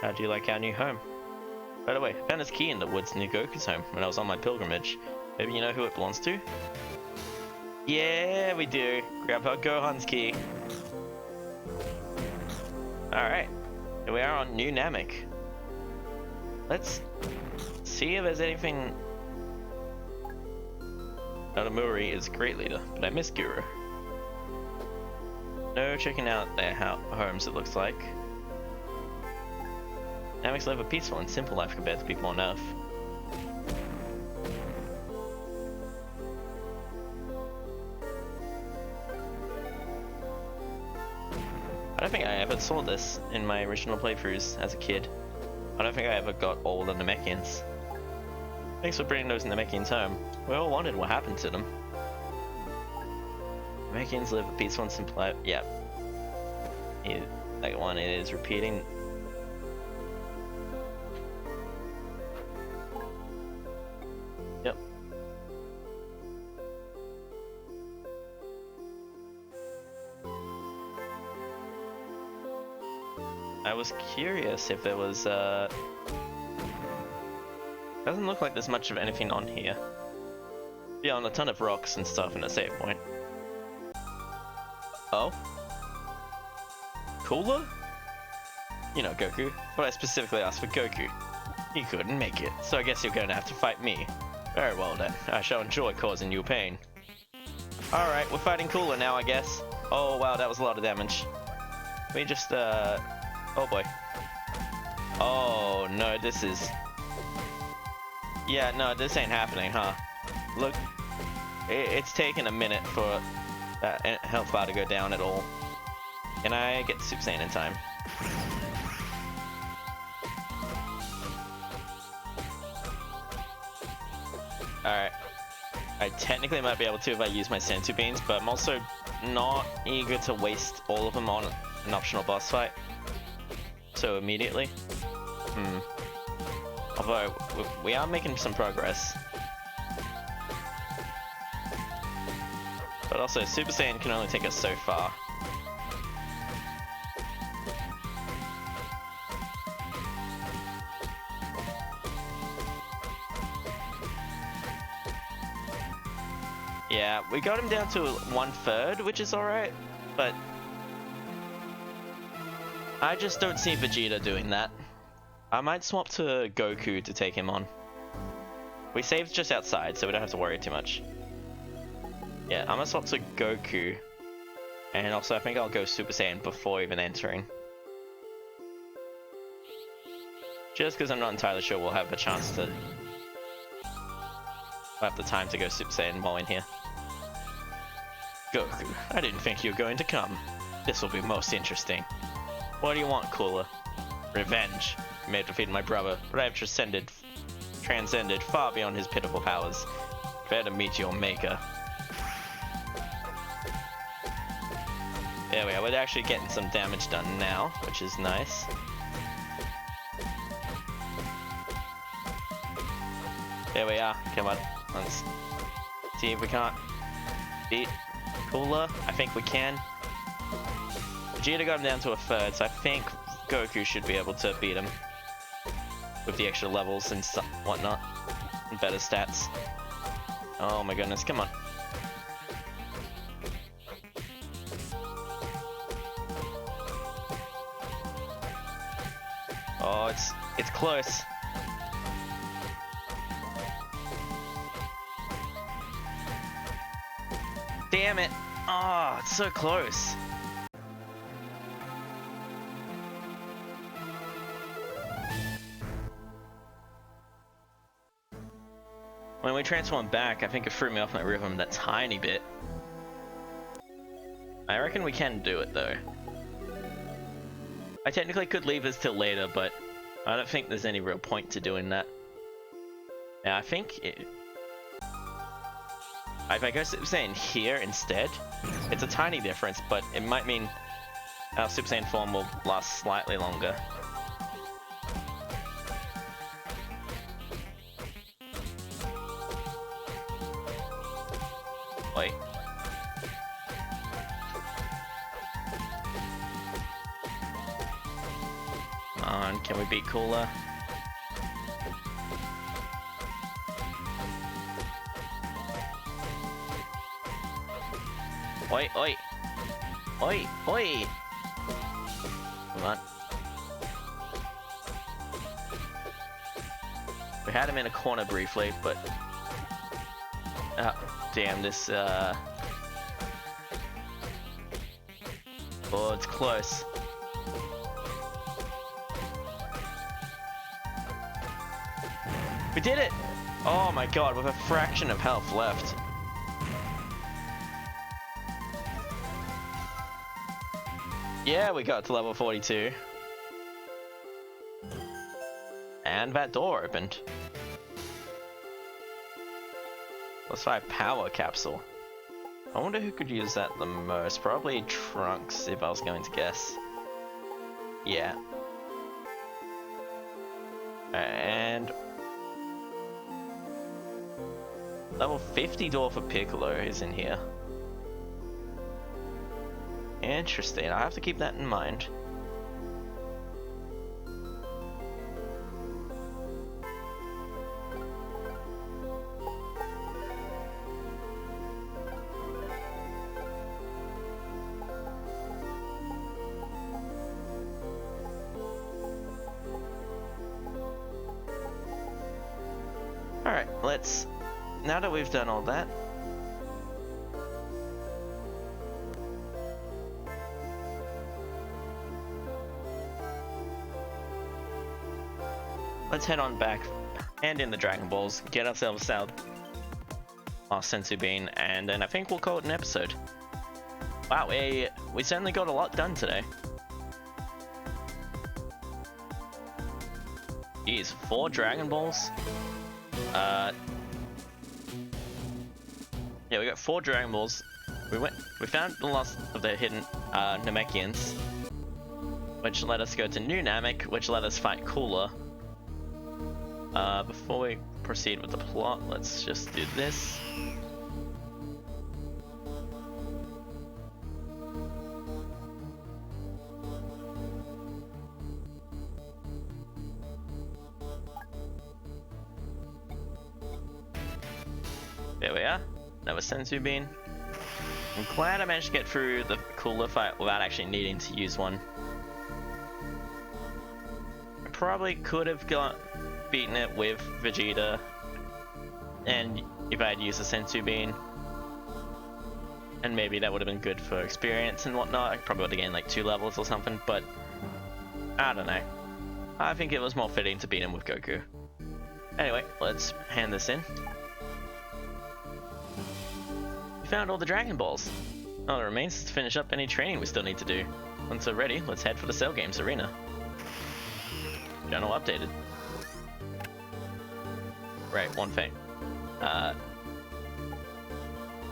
How do you like our new home? By the way, I found this key in the woods near Goku's home when I was on my pilgrimage. Maybe you know who it belongs to? Yeah, we do. Grandpa Gohan's key. Alright. Here we are on New Namek. Let's see if there's anything... Natamori is great leader, but I miss Guru. No checking out their homes, it looks like. Nameks live a peaceful and simple life compared to people on Earth. I don't think I ever saw this in my original playthroughs as a kid. I don't think I ever got all the Namekians. Thanks for bringing those Namekians home. We all wondered what happened to them. Namekians live a peaceful and simple life. Yeah. That one is repeating. Yep. I was curious if there was, doesn't look like there's much of anything on here. Beyond a ton of rocks and stuff in a save point. Oh? Cooler? You know Goku. But I specifically asked for Goku. He couldn't make it, so I guess you're going to have to fight me. Very well then. I shall enjoy causing you pain. Alright, we're fighting Cooler now, I guess. Oh wow, that was a lot of damage. We just, oh boy. Oh no, this is... Yeah, no, this ain't happening, huh? Look, it's taken a minute for that health bar to go down at all. Can I get Super Saiyan in time? Alright. I technically might be able to if I use my Senzu Beans, but I'm also not eager to waste all of them on an optional boss fight. So immediately. Although, we are making some progress. But also, Super Saiyan can only take us so far. Yeah, we got him down to 1/3, which is alright, but I just don't see Vegeta doing that. I might swap to Goku to take him on. We saved just outside, so we don't have to worry too much. Yeah, I'm gonna swap to Goku. And also, I think I'll go Super Saiyan before even entering. Just because I'm not entirely sure we'll have a chance to... We'll have the time to go Super Saiyan while in here. Goku, I didn't think you were going to come. This will be most interesting. What do you want, Cooler? Revenge. You may have defeated my brother, but I have transcended far beyond his pitiful powers. Prepare to meet your maker. There we are, we're actually getting some damage done now, which is nice. There we are, come on, let's see if we can't beat Cooler. I think we can. Vegeta got him down to 1/3, so I think Goku should be able to beat him. With the extra levels and whatnot. And better stats. Oh my goodness, come on. Oh, it's close. Damn it. Oh, it's so close. When we transformed back, I think it threw me off my rhythm that tiny bit. I reckon we can do it though. I technically could leave this till later, but I don't think there's any real point to doing that. Yeah, I think if I go Super Saiyan here instead, it's a tiny difference, but it might mean our Super Saiyan form will last slightly longer. Wait. Come on, can we beat Cooler? Oi, oi! Oi, oi! Come on. We had him in a corner briefly, but... damn, this, Oh, it's close. We did it! Oh my god, with a fraction of health left. Yeah, we got to level 42. And that door opened. +5 power capsule. I wonder who could use that the most. Probably Trunks, if I was going to guess. Yeah. And... level 50 door for Piccolo is in here. Interesting, I have to keep that in mind. Alright, let's... now that we've done all that, let's head on back, hand in the Dragon Balls, get ourselves out our Senzu Bean, and then I think we'll call it an episode. Wow, we certainly got a lot done today. Geez, 4 Dragon Balls? Yeah, we got 4 Dragon Balls. We found the last of the hidden Namekians, which let us go to New Namek, which let us fight Cooler. Before we proceed with the plot, let's just do this. There we are. Another Senzu Bean. I'm glad I managed to get through the Cooler fight without actually needing to use one. I probably could have beaten it with Vegeta, and if I had used a Senzu Bean, and maybe that would have been good for experience and whatnot. I probably would have gained like 2 levels or something, but I don't know. I think it was more fitting to beat him with Goku. Anyway, let's hand this in. Found all the Dragon Balls. All that remains is to finish up any training we still need to do. Once we're ready, let's head for the Cell Games arena. Journal updated. Right, one thing.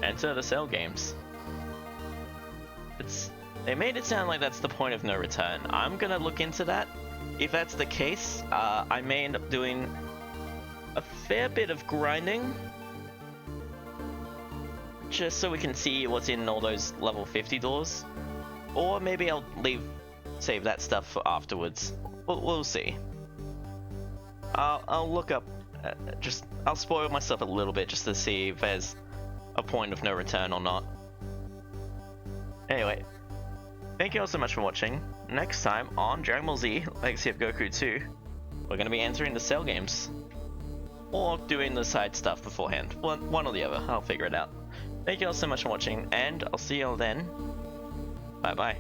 Enter the Cell Games. They made it sound like that's the point of no return. I'm gonna look into that. If that's the case, I may end up doing a fair bit of grinding, just so we can see what's in all those level 50 doors. Or maybe I'll save that stuff for afterwards. We'll see. I'll look up, I'll spoil myself a little bit just to see if there's a point of no return or not. Anyway, thank you all so much for watching. Next time on Dragon Ball Z Legacy of Goku 2, we're going to be entering the Cell Games. Or doing the side stuff beforehand. One or the other, I'll figure it out. Thank you all so much for watching, and I'll see you all then. Bye bye.